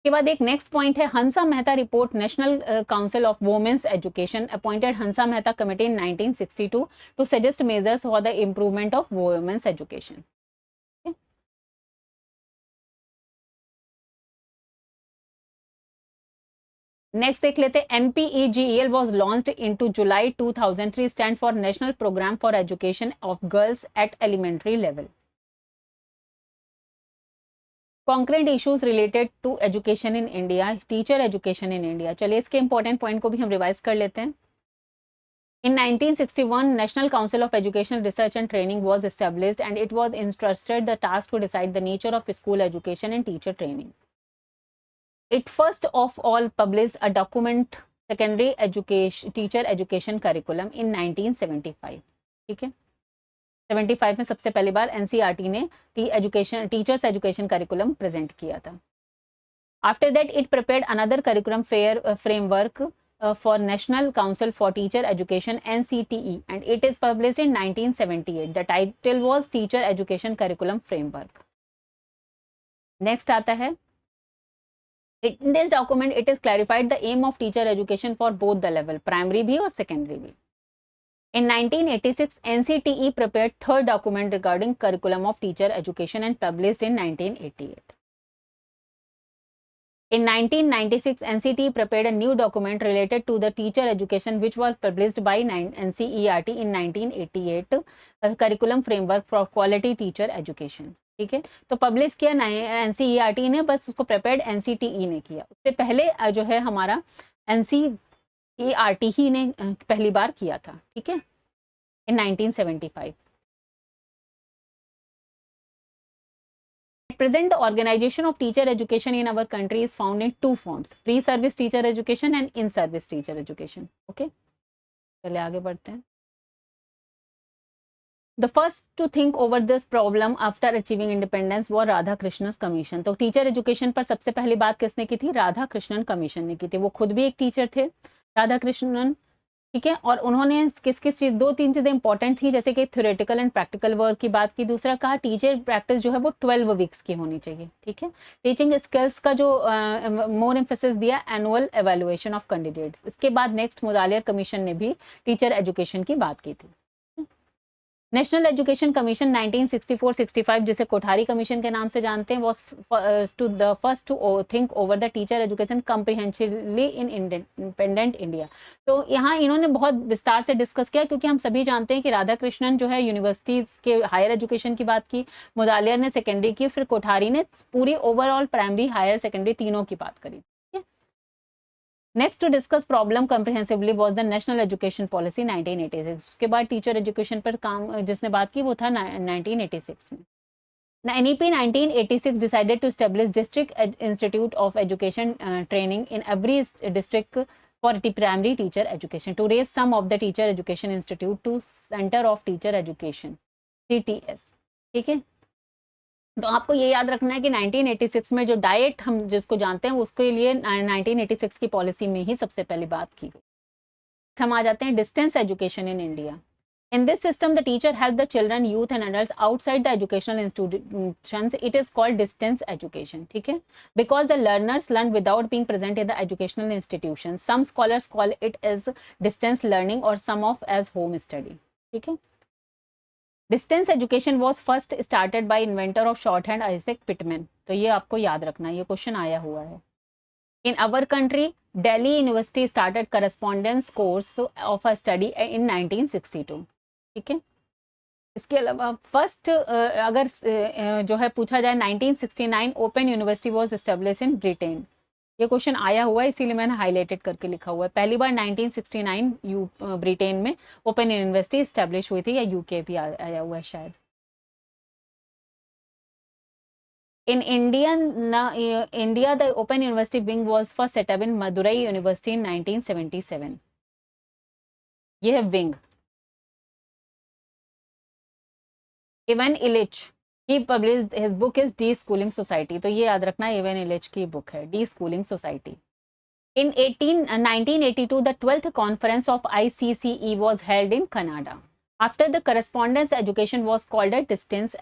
के बाद एक नेक्स्ट पॉइंट है Hansa Mehta report. National council of women's education appointed Hansa Mehta committee in 1962 to suggest measures for the improvement of women's education. Next देख लेते हैं, NPEGEL was launched into July 2003, stand for national programme for education of girls at elementary level. Concurrent issues related to education in India, teacher education in India. चलिए इसके important point को भी हम revise कर लेते हैं. In 1961, National Council of Education Research and Training was established and it was entrusted the task to decide the nature of school education and teacher training. It first of all published a document, Secondary Education Teacher Education Curriculum in 1975. ठीक है, 75 में सबसे पहली बार NCERT ने teachers education curriculum present किया था. After that, it prepared another curriculum framework for National Council for Teacher Education NCTE and it is published in 1978. The title was Teacher Education Curriculum Framework. Next आता है, in this document it is clarified the aim of teacher education for both the level, primary भी और secondary भी. In 1986, NCTE prepared third document regarding curriculum of teacher education and published in 1988. In 1996, NCTE prepared a new document related to the teacher education which was published by NCERT in 1988, curriculum framework for quality teacher education. ठीक है, तो publish किया NCERT ने, बस उसको prepared NCTE ने किया. उससे पहले जो है हमारा NCERT ही ने पहली बार किया था. ठीक है, in 1975. At present, the organization of teacher education in our country is found in two forms: pre-service teacher education and in-service teacher education. Okay, चलिए आगे बढ़ते हैं. The first to think over this problem after achieving independence was Radha Krishnan commission. तो teacher education पर सबसे पहली बात किसने की थी? राधा कृष्णन कमीशन ने की थी. वो खुद भी एक टीचर थे, राधा कृष्णन. ठीक है, और उन्होंने किस किस चीज, दो तीन चीजें इंपॉर्टेंट थी, जैसे कि थ्योरेटिकल एंड प्रैक्टिकल वर्क की बात की. दूसरा कहा टीचर प्रैक्टिस जो है वो 12 वीक्स की होनी चाहिए. ठीक है, टीचिंग स्किल्स का जो मोर एम्फेसिस दिया, एनुअल एवेल्युएशन ऑफ कैंडिडेट्स. इसके बाद नेक्स्ट मुदालियर कमीशन ने भी टीचर एजुकेशन की बात की थी. नेशनल एजुकेशन कमीशन 1964-65, जिसे कोठारी कमीशन के नाम से जानते हैं, was to the first to think over the teacher education comprehensively in independent India. तो यहाँ इन्होंने बहुत विस्तार से डिस्कस किया, क्योंकि हम सभी जानते हैं कि राधा कृष्णन जो है यूनिवर्सिटीज के हायर एजुकेशन की बात की, मुदालियर ने सेकेंडरी की, फिर कोठारी ने पूरी ओवरऑल प्राइमरी हायर सेकेंडरी तीनों की बात करी. Next to discuss problem comprehensively was the national education policy 1986. उसके बाद टीचर एजुकेशन पर काम जिसने बात की वो था 1986 में. NEP 1986 decided to establish district institute of education training in every district for primary teacher education to raise some of the teacher education institute to center of teacher education CTS. ठीक है, तो आपको ये याद रखना है कि 1986 में जो डाइट हम जिसको जानते हैं उसके लिए 1986 की पॉलिसी में ही सबसे पहली बात की गई. हम आ जाते हैं distance education in India. In this system, the teacher helps the children, youth and adults outside the educational institutions. It is called distance education. ठीक है, because the learners learn without being present in the educational institutions. Some scholars call it as distance learning or some of as home study. ठीक है, distance education was first started by inventor of short hand Isaac Pitman. तो ये आपको याद रखना, ये question आया हुआ है. In our country Delhi university started correspondence course of a study in 1962. ठीक है, इसके अलावा फर्स्ट अगर जो है पूछा जाए 1969 open university was establish in Britain. ये क्वेश्चन आया हुआ है, इसीलिए मैंने हाईलाइटेड करके लिखा हुआ है. पहली बार 1969 ब्रिटेन में ओपन यूनिवर्सिटी स्टैब्लिश हुई थी, या यूके भी आया हुआ है शायद. In India the open university wing was first set up in Madurai university in 1977. ये है wing. Ivan Illich he published his book is deschooling society. तो ये याद रखना, इवन इलिच की बुक है deschooling society. In 1982, the 12th conference of ICCE was held in Canada. After the correspondence education was called a distance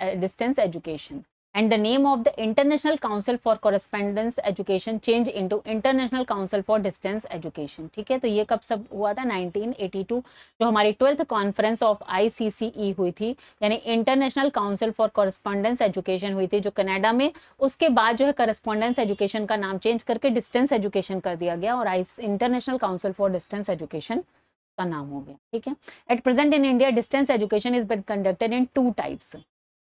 education, and the name of the International Council for Correspondence Education changed into International Council for Distance Education. ठीक है, तो ये कब सब हुआ था? 1982, जो हमारी 12th कॉन्फ्रेंस ऑफ ICCE हुई थी, यानी international council for correspondence education हुई थी जो कनाडा में. उसके बाद जो है करस्पॉन्डेंस एजुकेशन का नाम चेंज करके डिस्टेंस एजुकेशन कर दिया गया, और international council for distance education का नाम हो गया. ठीक है, at present in India distance education is been conducted in two types: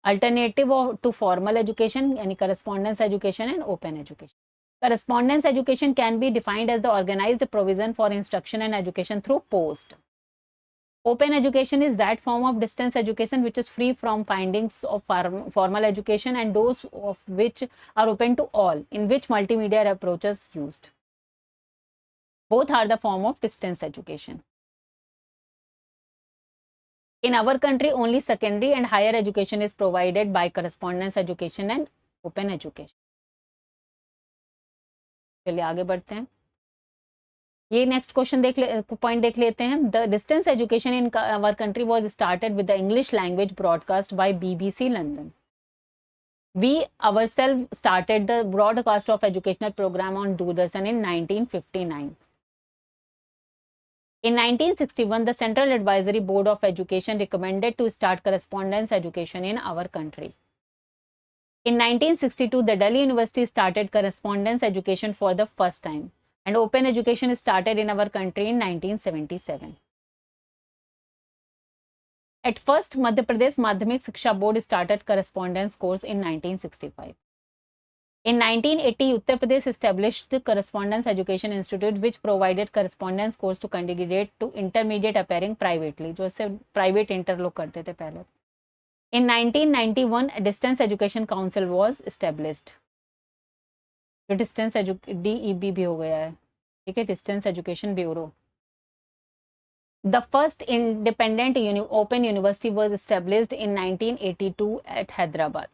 alternative to formal education yani correspondence education and open education. Correspondence education can be defined as the organized provision for instruction and education through post. Open education is that form of distance education which is free from findings of formal education and those of which are open to all, in which multimedia approaches used. Both are the form of distance education. In our country, only secondary and higher education is provided by correspondence education and open education. चलिए आगे बढ़ते हैं. ये next question point देख लेते हैं। The distance education in our country was started with the English language broadcast by BBC London. We ourselves started the broadcast of educational program on Doordarshan in 1959. In 1961, the Central Advisory Board of Education recommended to start correspondence education in our country. In 1962, the Delhi University started correspondence education for the first time, and open education started in our country in 1977. At first, Madhya Pradesh Madhyamik Shiksha Board started correspondence course in 1965. In 1980, Uttar Pradesh established the Correspondence Education Institute, which provided correspondence course to candidate to intermediate appearing privately, जो ऐसे private inter लोग करते थे पहले. In 1991, a Distance Education Council was established. जो distance DEB भी हो गया है, ठीक है, distance education bureau. The first independent open university was established in 1982 at Hyderabad.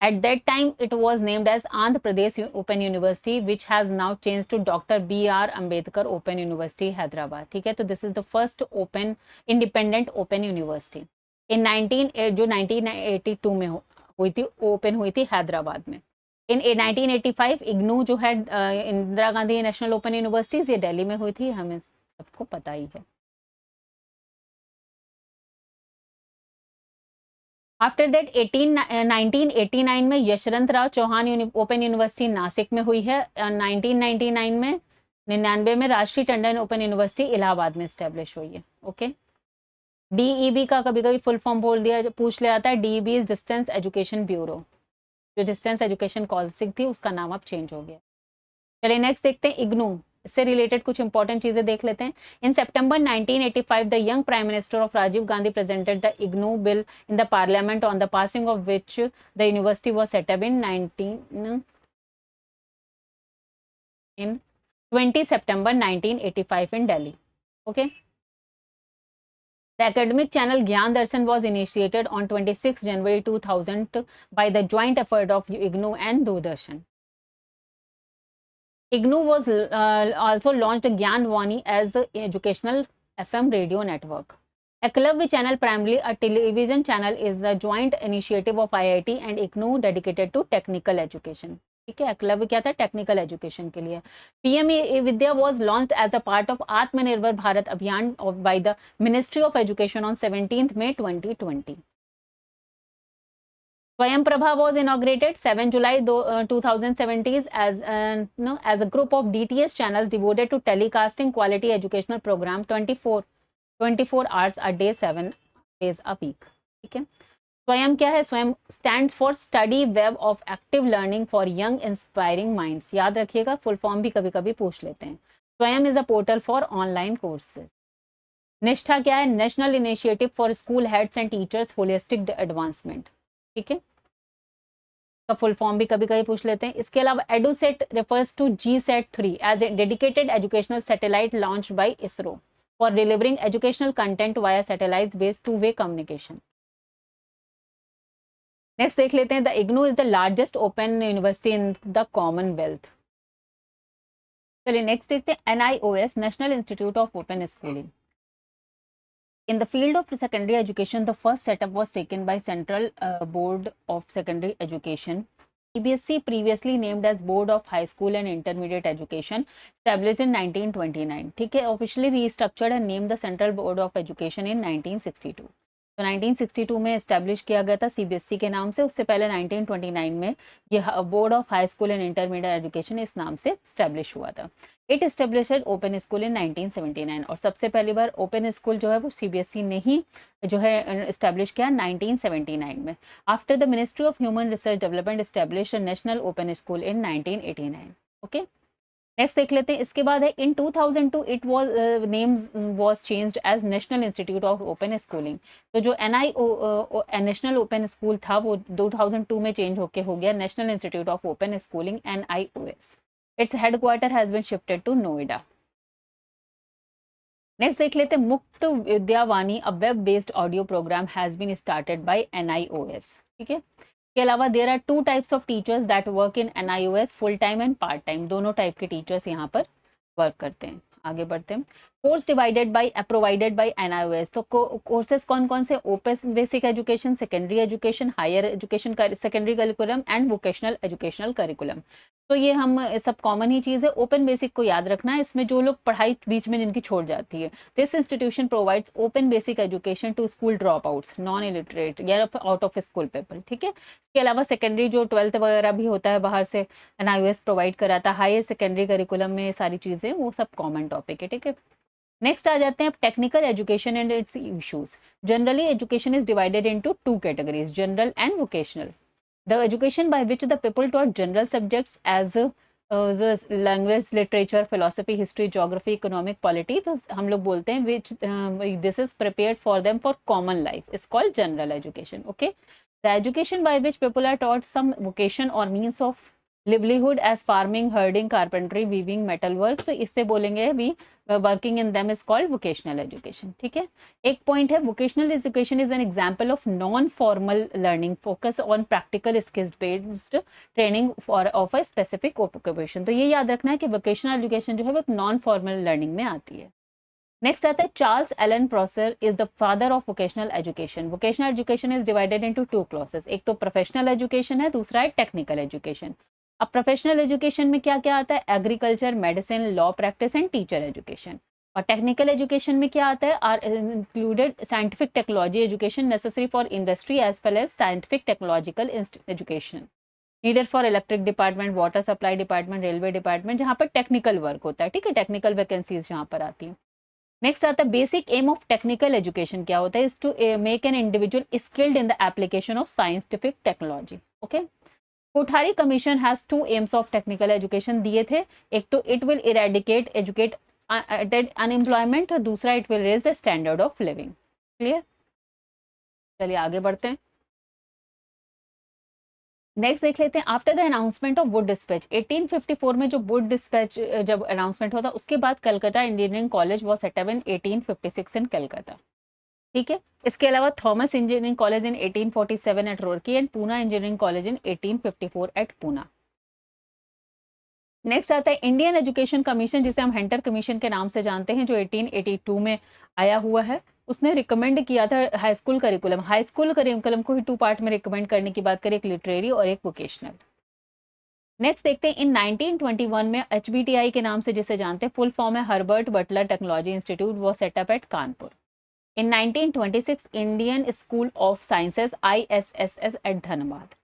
At that time, it was named as Andhra Pradesh Open University, which has now changed to Dr. B.R. Ambedkar Open University, Hyderabad. ठीक है, तो this is the first open independent open university. In 1982 में हुई थी, open हुई थी हैदराबाद में. In 1985, IGNOU जो है Indira Gandhi national open universities, ये दिल्ली में हुई थी, हमें सबको पता ही है. आफ्टर दैट 1989 में यशवंत राव चौहान ओपन यूनिवर्सिटी नासिक में हुई है. 1999 में 99 में राष्ट्रीय टंडन ओपन यूनिवर्सिटी इलाहाबाद में स्टैब्लिश हुई है. ओके, DEB का कभी कभी फुल फॉर्म बोल दिया, पूछ लिया था. DEB is distance education bureau. जो डिस्टेंस एजुकेशन काउंसिल थी उसका नाम अब चेंज हो गया. चलिए नेक्स्ट देखते हैं इग्नू. इससे रिलेटेड कुछ इंपॉर्टेंट चीजें देख लेते हैं. In September 1985, the young prime minister of Rajiv Gandhi presented the IGNOU bill in the parliament, on the passing of which the university was set up in 20 September 1985 in Delhi. Okay. The academic channel Gyan Darshan was initiated on 26 January 2000 by the joint effort of IGNOU and Doordarshan. IGNOU was also launched Gyan Vani as an educational FM radio network. Eklavya Channel, primarily a television channel, is a joint initiative of IIT and IGNOU dedicated to technical education. ठीक है, एकलव्य क्या था, technical education के लिए. PM Vidya was launched as a part of Atmanirbhar Bharat Abhiyan by the ministry of education on 17 May 2020. Swayam Prabha was inaugurated 7 July 2017 as a group of DTS channels devoted to telecasting quality educational program 24 hours a day, 7 days a week. ठीक है, स्वयं क्या है, स्वयं stand for study web of active learning for young inspiring minds. याद रखिएगा, full form भी कभी कभी पूछ लेते हैं. स्वयं is a portal for online courses. निष्ठा क्या है, national initiative for school heads and teachers holistic advancement. ठीक है, का फुल फॉर्म भी कभी कभी पूछ लेते हैं. इसके अलावा EDUSAT refers to GSAT-3 as a dedicated educational satellite launch by ISRO for delivering educational content via satellite based 2-way communication. Next देख लेते हैं. The IGNOU is the largest open university in the commonwealth. चलिए नेक्स्ट देखते हैं NIOS, national institute of open schooling. In the field of secondary education, the first setup was taken by Central Board of Secondary Education, CBSE, previously named as Board of High School and Intermediate Education, established in 1929. ठीक है, officially restructured and named the Central Board of Education in 1962. तो 1962 में establish किया गया था CBSE के नाम से. उससे पहले 1929 में यह board of high school and intermediate education इस नाम से इस्टेब्लिश हुआ था. इट इस्टेब्लिश्ड ओपन स्कूल इन 1979 और सबसे पहली बार ओपन स्कूल जो है वो CBSE ने ही जो है इस्टेब्लिश किया 1979 में. After the ministry of human research development establish national open school in 1989. Okay, next देख लेते हैं. इसके बाद है in 2002 it was names was changed as national institute of open schooling. तो जो नेशनल ओपन स्कूल था वो 2002 में चेंज होके हो गया national institute of open schooling NIOS. Its headquarter has been shifted to Noida. Next देख लेते हैं. Mukt Vidyavani, a web based audio programme has been started by NIOS. ठीक है, के अलावा there are 2 types of teachers that work in NIOS, full time and part time. दोनों type के teachers यहाँ पर वर्क करते हैं। आगे बढ़ते हैं। Course divided by provided by NIOS. तो कोर्सेज कौन कौन से? Open basic education, secondary education, higher education secondary curriculum and vocational educational curriculum. तो ये हम सब कॉमन ही चीज़ है। ओपन बेसिक को याद रखना है, इसमें जो लोग पढ़ाई बीच में जिनकी छोड़ जाती है। This institution provides open basic education to school drop outs, non illiterate या आउट ऑफ स्कूल पीपल, ठीक है। इसके अलावा सेकेंडरी जो 12th वगैरह भी होता है बाहर से, एनआईओएस प्रोवाइड कराता है। हायर सेकेंडरी करिकुलम में सारी चीज़ें वो सब कॉमन टॉपिक है, ठीक है। नेक्स्ट आ जाते हैं अब technical education and its issues. Generally education is divided into two categories, general and vocational. The education by which the people taught general subjects as language, literature, philosophy, history, geography, economic, polity, तो हम लोग बोलते हैं which this is prepared for them for common life is called general education, okay. The education by which people are taught some vocation और means of livelihood as farming, herding, carpentry, weaving, metal work, तो इससे बोलेंगे we working in them is called vocational education, ठीक है। एक point है, vocational education is an example of non formal learning focus on practical skills based training for of a specific occupation. तो ये याद रखना है कि वोकेशनल एजुकेशन जो है वो एक नॉन फॉर्मल लर्निंग में आती है। नेक्स्ट आता है Charles Allen Prosser is the father of vocational education. Vocational education is divided into two classes, एक तो प्रोफेशनल एजुकेशन है, दूसरा है टेक्निकल एजुकेशन। अब प्रोफेशनल एजुकेशन में क्या क्या आता है? Agriculture, medicine, law practice and teacher education. और टेक्निकल एजुकेशन में क्या आता है? Are included scientific technology education necessary for industry as well as scientific technological education needed for electric department, water supply department, railway department, जहाँ पर technical work होता है, ठीक है, टेक्निकल वैकेंसीज जहाँ पर आती हैं। नेक्स्ट आता है basic aim of technical education क्या होता है? Is to make an individual skilled in the application of scientific technology, okay. Kothari commission has two aims of technical education दिए थे, एक तो it will eradicate educate unemployment और दूसरा it will raise the standard of living. Clear? चलिए आगे बढ़ते हैं। नेक्स्ट देख लेते हैं। After the announcement of Wood dispatch, 1854 में जो वुड डिस्पैच जब अनाउंसमेंट होता उसके बाद Calcutta engineering college was set up in 1856 in Calcutta, ठीक है। इसके अलावा Thomas engineering college in 1847 at Roorkee and Poona engineering college in 1854 at Poona. Next आता है इंडियन एजुकेशन कमीशन, जिसे हम हंटर कमीशन के नाम से जानते हैं, जो 1882 में आया हुआ है। उसने रिकमेंड किया था high school curriculum, high school curriculum को ही टू पार्ट में रिकमेंड करने की बात करें, एक लिटरेरी और एक वोकेशनल। नेक्स्ट देखते हैं इन 1921 में HBTI के नाम से जिसे जानते हैं, फुल फॉर्म है हर्बर्ट बटलर टेक्नोलॉजी इंस्टीट्यूट, वो set up at Kanpur. In 1926 Indian school of sciences ISSS at Dhanbad.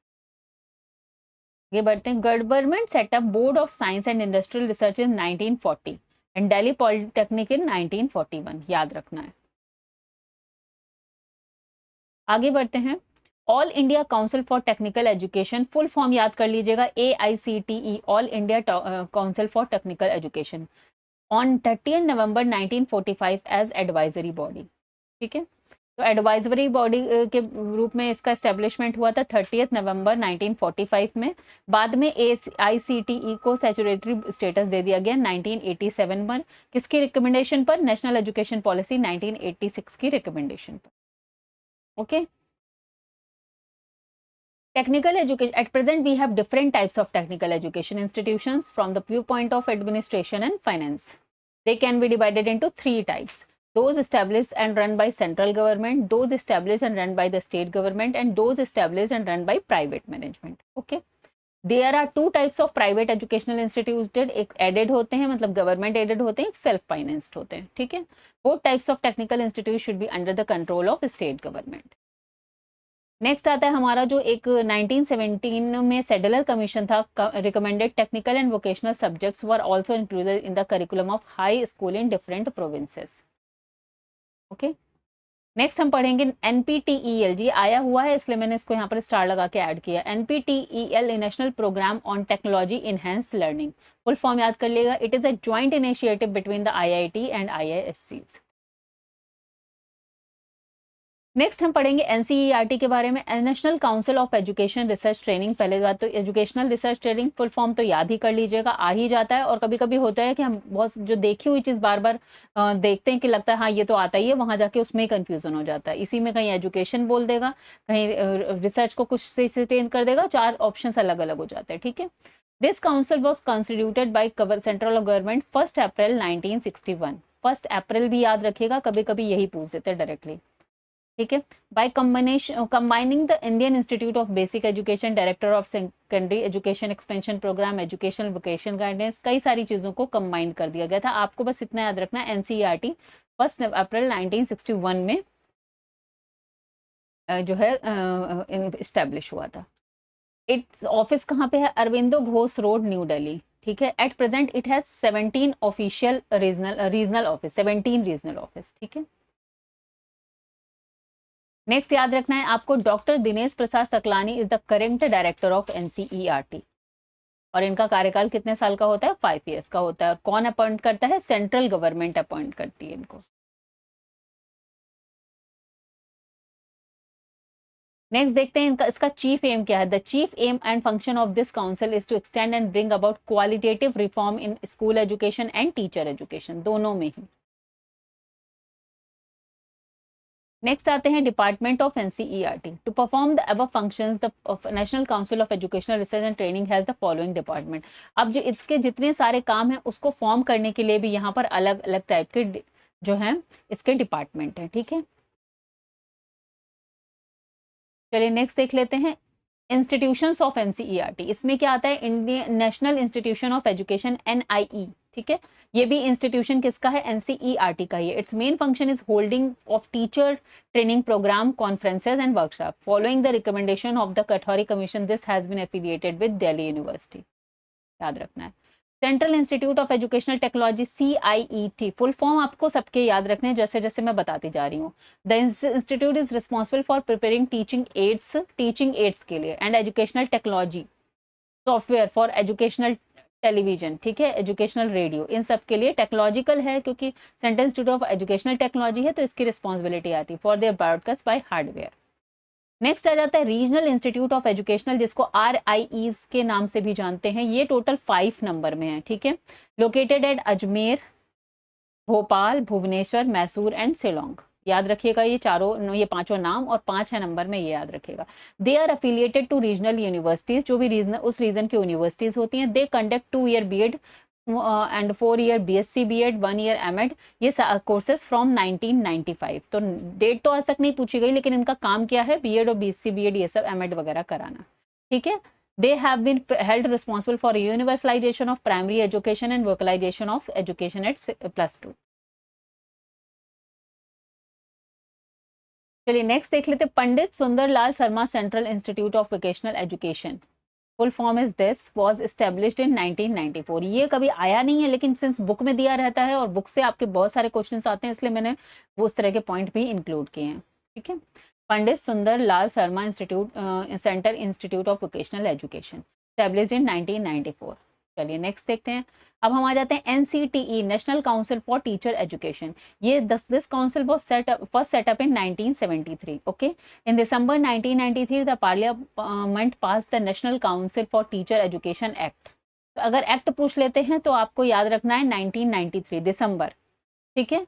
ये बढ़ते हैं। Government set up board of science and industrial research in 1940 and Delhi polytechnic in 1941, याद रखना है। आगे बढ़ते हैं। All India council for technical education, full form याद कर लीजिएगा, AICTE, all India council for technical education, on 30 November 1945 as advisory body, ठीक है। तो एडवाइजरी बॉडी के रूप में इसका एस्टेब्लिशमेंट हुआ था 30 नवंबर 1945 में। बाद में AICTE को सैचुरेटरी स्टेटस दे दिया गया 1987 पर। किसकी रिकमेंडेशन पर? नेशनल एजुकेशन पॉलिसी 1986 की रिकमेंडेशन पर, okay. Technical education, at present we have different types of technical education institutions from the viewpoint of administration and finance. They can be divided into three types: those established and run by central government, those established and run by the state government, and those established and run by private management, okay. There are two types of private educational institutes, एक aided होते हैं, मतलब government aided होते हैं, एक self financed होते हैं, ठीक है। Both types of technical institutes should be under the control of state government. Next आता है हमारा जो एक 1917 में सेडलर कमीशन था, recommended technical and vocational subjects were also included in the curriculum of high school in different provinces, okay. Next हम पढ़ेंगे NPTEL, जी आया हुआ है इसलिए मैंने इसको यहाँ पर स्टार लगा के ऐड किया। NPTEL national programme on technology enhanced learning, full form याद कर लिएगा, it is a joint initiative between the IIT and IISCs। Next हम पढ़ेंगे NCERT के बारे में, national council of education research training. पहले बात तो educational research training full form तो याद ही कर लीजिएगा, आ ही जाता है। और कभी कभी होता है कि हम बहुत जो देखी हुई चीज़ बार बार देखते हैं कि लगता है हाँ ये तो आता ही है, वहाँ जाके उसमें ही कन्फ्यूजन हो जाता है। इसी में कहीं एजुकेशन बोल देगा, कहीं रिसर्च को कुछ से चेंज कर देगा, चार ऑप्शन अलग अलग हो जाते हैं, ठीक है। This council was constituted by central government 1 अप्रैल 1961। 1 अप्रैल भी याद रखिएगा, कभी कभी यही पूछ देते हैं डायरेक्टली, ठीक है। By combining the Indian institute of basic education, director of secondary education expansion programme, educational vocation guidance, कई सारी चीज़ों को कंबाइन कर दिया गया था। आपको बस इतना याद रखना, एनसीईआरटी 1 अप्रैल 1961 में जो है इस्टेब्लिश हुआ था। इट्स ऑफिस कहाँ पे है? अरविंदो घोष रोड, न्यू दिल्ली, ठीक है। At present it has 17 official regional office, 17 regional office, ठीक है। नेक्स्ट याद रखना है आपको, doctor Dinesh Prasad Saklani is the current director of NCERT, और इनका कार्यकाल कितने साल का होता है? 5 ईयर्स का होता है। और कौन अपॉइंट करता है? सेंट्रल गवर्नमेंट अपॉइंट करती है इनको। नेक्स्ट देखते हैं इनका, इसका चीफ एम क्या है। The chief aim and function of this council is to extend and bring about qualitative reform in school education and teacher education, दोनों में ही। नेक्स्ट आते हैं department of NCERT. To perform the above functions the national council of educational research and training has the following department. अब जो इसके जितने सारे काम हैं उसको फॉर्म करने के लिए भी यहाँ पर अलग अलग टाइप के जो हैं इसके डिपार्टमेंट हैं, ठीक है। चलिए नेक्स्ट देख लेते हैं इंस्टीट्यूशंस ऑफ एनसीईआरटी। इसमें क्या आता है? Indian national institution of education, NIE, ठीक है। ये भी इंस्टीट्यूशन किसका है? एनसीईआरटी का ही है। Its main function is holding of teacher training programme, conferences and workshop following the recommendation of the Kothari commission. This has been affiliated with Delhi university, याद रखना है। Central institute of educational technology, CIET, full form आपको सबके याद रखने हैं जैसे जैसे मैं बताती जा रही हूँ। The institute is responsible for preparing teaching ads के लिए and educational technology software for educational television, ठीक है, एजुकेशनल रेडियो, इन सब के लिए टेक्नोलॉजिकल है क्योंकि central institute of educational technology है तो इसकी रिस्पॉन्सिबिलिटी आती है for their broadcast by hardware. Next आ जाता है रीजनल इंस्टीट्यूट ऑफ एजुकेशनल, जिसको RIEs के नाम से भी जानते हैं। ये टोटल 5 नंबर में है, ठीक है। Located at Ajmer, Bhopal, Bhubaneswar, Mysore and Shillong, याद रखिएगा ये 5 नाम, और 5 है नंबर में, ये याद रखिएगा। They are affiliated to regional universities, जो भी रीजनल उस रीजन की यूनिवर्सिटीज होती हैं। They conduct 2 year BEd and 4 year BSc BEd, 1 year MEd, ये कोर्सेज फ्रॉम 1995। तो डेट तो आज तक नहीं पूछी गई, लेकिन इनका काम क्या है? BEd और BSc BEd ये सब MEd वगैरह कराना, ठीक है। They have been held responsible for universalization of primary education and vocalization of education at +2। चलिए नेक्स्ट देख लेते, Pandit Sunderlal Sharma central institute of vocational education, full form is this, was established in 1994। ये कभी आया नहीं है, लेकिन सिंस बुक में दिया रहता है और बुक से आपके बहुत सारे क्वेश्चंस आते हैं, इसलिए मैंने वो उस तरह के पॉइंट भी इंक्लूड किए हैं, ठीक है। Pandit Sunderlal Sharma institute central institute of vocational education, established in 1994। चलिए नेक्स्ट देखते हैं। अब हम आ जाते हैं NCTE, national council for teacher education. ये this council was first set up in 1973, okay. In December 1993 the parliament pass the national council for teacher education act. तो अगर एक्ट पूछ लेते हैं तो आपको याद रखना है 1993 दिसंबर, ठीक है।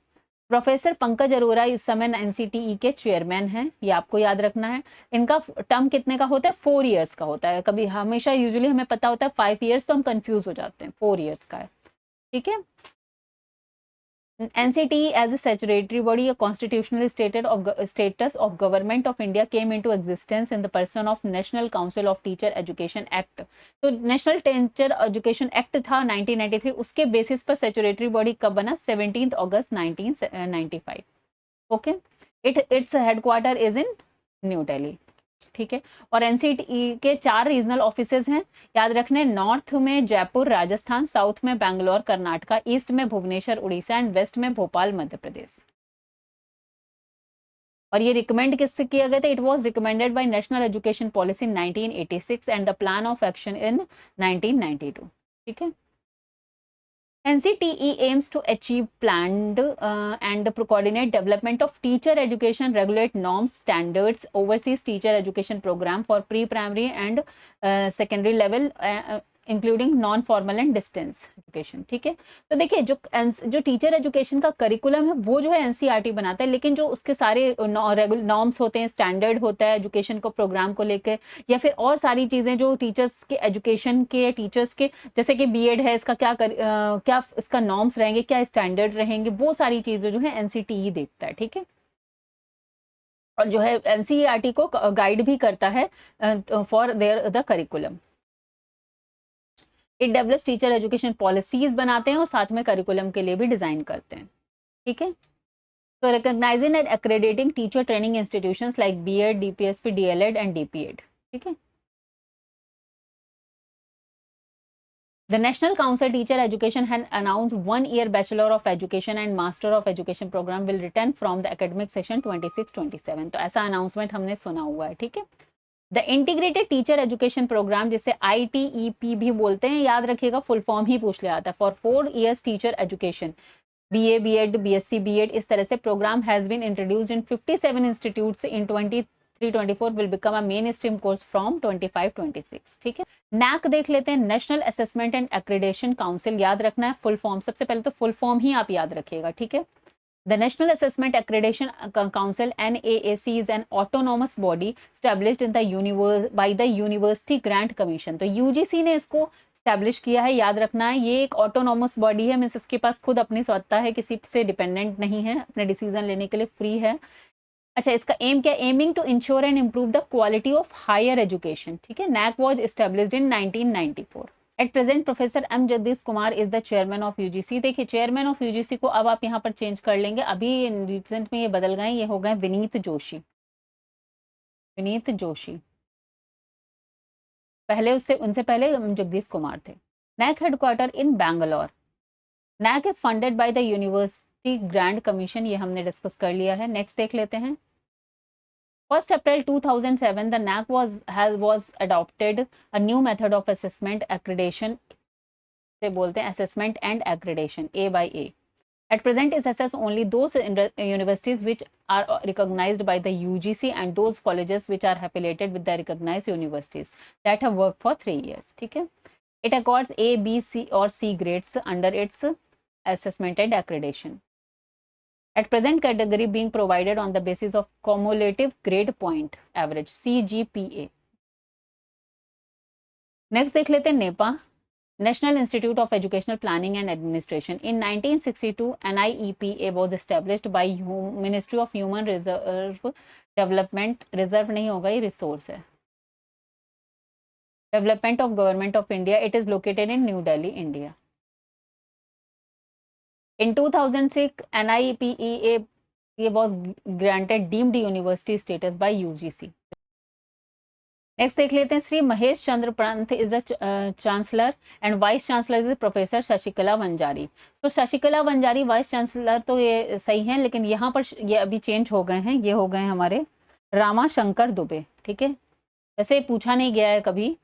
प्रोफेसर पंकज अरोरा इस समय NCTE के चेयरमैन हैं, ये आपको याद रखना है। इनका टर्म कितने का होता है? 4 ईयर्स का होता है। कभी हमेशा यूजुअली हमें पता होता है 5 ईयर्स, तो हम कंफ्यूज हो जाते हैं, 4 ईयर्स का है, ठीक है। NCTE as a statutory body, a constitutional status of government of India came into existence in the person of National Council of Teacher Education Act। तो नेशनल टीचर एजुकेशन एक्ट था 1993, उसके बेसिस पर statutory body कब बना? 17 अगस्त 1995, okay. Its headquarter is in new Delhi, ठीक है। और NCTE के 4 रीजनल ऑफिसेज हैं, याद रखने, नॉर्थ में जयपुर राजस्थान, साउथ में बैंगलोर कर्नाटका, ईस्ट में भुवनेश्वर उड़ीसा एंड वेस्ट में भोपाल मध्य प्रदेश। और ये रिकमेंड किससे किया गया था? It was recommended by national education policy in 1986 and the plan of action in 1992, ठीक है। NCTE aims to achieve planned and coordinate development of teacher education, regulate norms, standards, oversees teacher education program for pre-primary and secondary level including non formal and distance education. ठीक है, तो देखिए जो teacher education का curriculum है वो जो है एनसीईआरटी बनाता है, लेकिन जो उसके सारे नॉर्म्स होते हैं, स्टैंडर्ड होता है एजुकेशन को, प्रोग्राम को लेकर, या फिर और सारी चीज़ें जो टीचर्स के एजुकेशन के, टीचर्स के, जैसे कि बीएड है, इसका क्या इसका नॉर्म्स रहेंगे, क्या स्टैंडर्ड रहेंगे, वो सारी चीज़ें जो है एनसीटीई देखता है। ठीक है, और जो है एनसीईआरटी को गाइड भी करता है for there the curriculum. It develops teacher education policies बनाते हैं और साथ में करिकुलम के लिए भी डिजाइन करते हैं। ठीक है, तो recognising and accrediting teacher training institutions like BEd, DPSP, DElEd and DPEd. ठीक है, The National Council Teacher Education had announced 1-year Bachelor of Education and Master of Education program will return from the academic session 26-27। तो ऐसा announcement हमने सुना हुआ है। ठीक है, the integrated teacher education programme, जिसे ITEP भी बोलते हैं, याद रखिएगा फुल फॉर्म ही पूछ लिया आता है, for 4 years teacher education, BA, BEd, BSc, BEd, इस तरह से programme has been introduced in 57 institutes इन 23-24 will become a mainstream course from 25-26। ठीक है, NAAC देख लेते हैं, national assessment and accreditation council, याद रखना है फुल फॉर्म, सबसे पहले तो फुल फॉर्म ही आप याद रखिएगा। ठीक है, the national assessment accreditation council NAAC is an autonomous body established in the by the university grant commission. तो यूजीसी ने इसको स्टैब्लिश किया है, याद रखना है, ये एक ऑटोनॉमस बॉडी है, मीन्स इसके पास खुद अपनी सत्ता है, किसी से डिपेंडेंट नहीं है, अपने डिसीजन लेने के लिए फ्री है। अच्छा, इसका एम क्या, aiming to ensure and improve the quality of higher education. ठीक है, NAAC was established in 1994। At present professor M Jagdish Kumar is the chairman of UGC. देखिए, चेयरमैन ऑफ यूजीसी को अब आप यहाँ पर चेंज कर लेंगे, अभी रिसेंट में ये बदल गए, ये हो गए विनीत जोशी। विनीत जोशी पहले उससे उनसे पहले जगदीश कुमार थे। NAAC headquarter in Bangalore. NAAC is funded by the university grant commission, ये हमने डिस्कस कर लिया है। नेक्स्ट देख लेते हैं। 1 April 2007, the NAAC was adopted a new method of assessment accreditation, से बोलते हैं assessment and accreditation, A by A. At present, it assess only those universities which are recognized by the UGC and those colleges which are affiliated with the recognized universities that have worked for 3 years. ठीक है, it accords A, B, C or C grades under its assessment and accreditation. At present, category being provided on the basis of cumulative grade point average CGPA. Next देख लेते हैं Nipah, National Institute of Educational Planning and Administration. In 1962, NIEPA was established by Ministry of Human Reserve Development. Reserve नहीं होगा, ये resource है. Development of Government of India. It is located in New Delhi, India. In 2006, NIEPA was granted deemed university status by UGC. Next देख लेते हैं, Shri Mahesh Chandra Pant is the chancellor and vice chancellor is professor Shashikala Vanjari. तो Shashikala Wanjari vice chancellor तो ये सही है, लेकिन यहाँ पर ये अभी चेंज हो गए हैं, ये हो गए हमारे रामाशंकर दुबे। ठीक है, वैसे पूछा नहीं गया है कभी,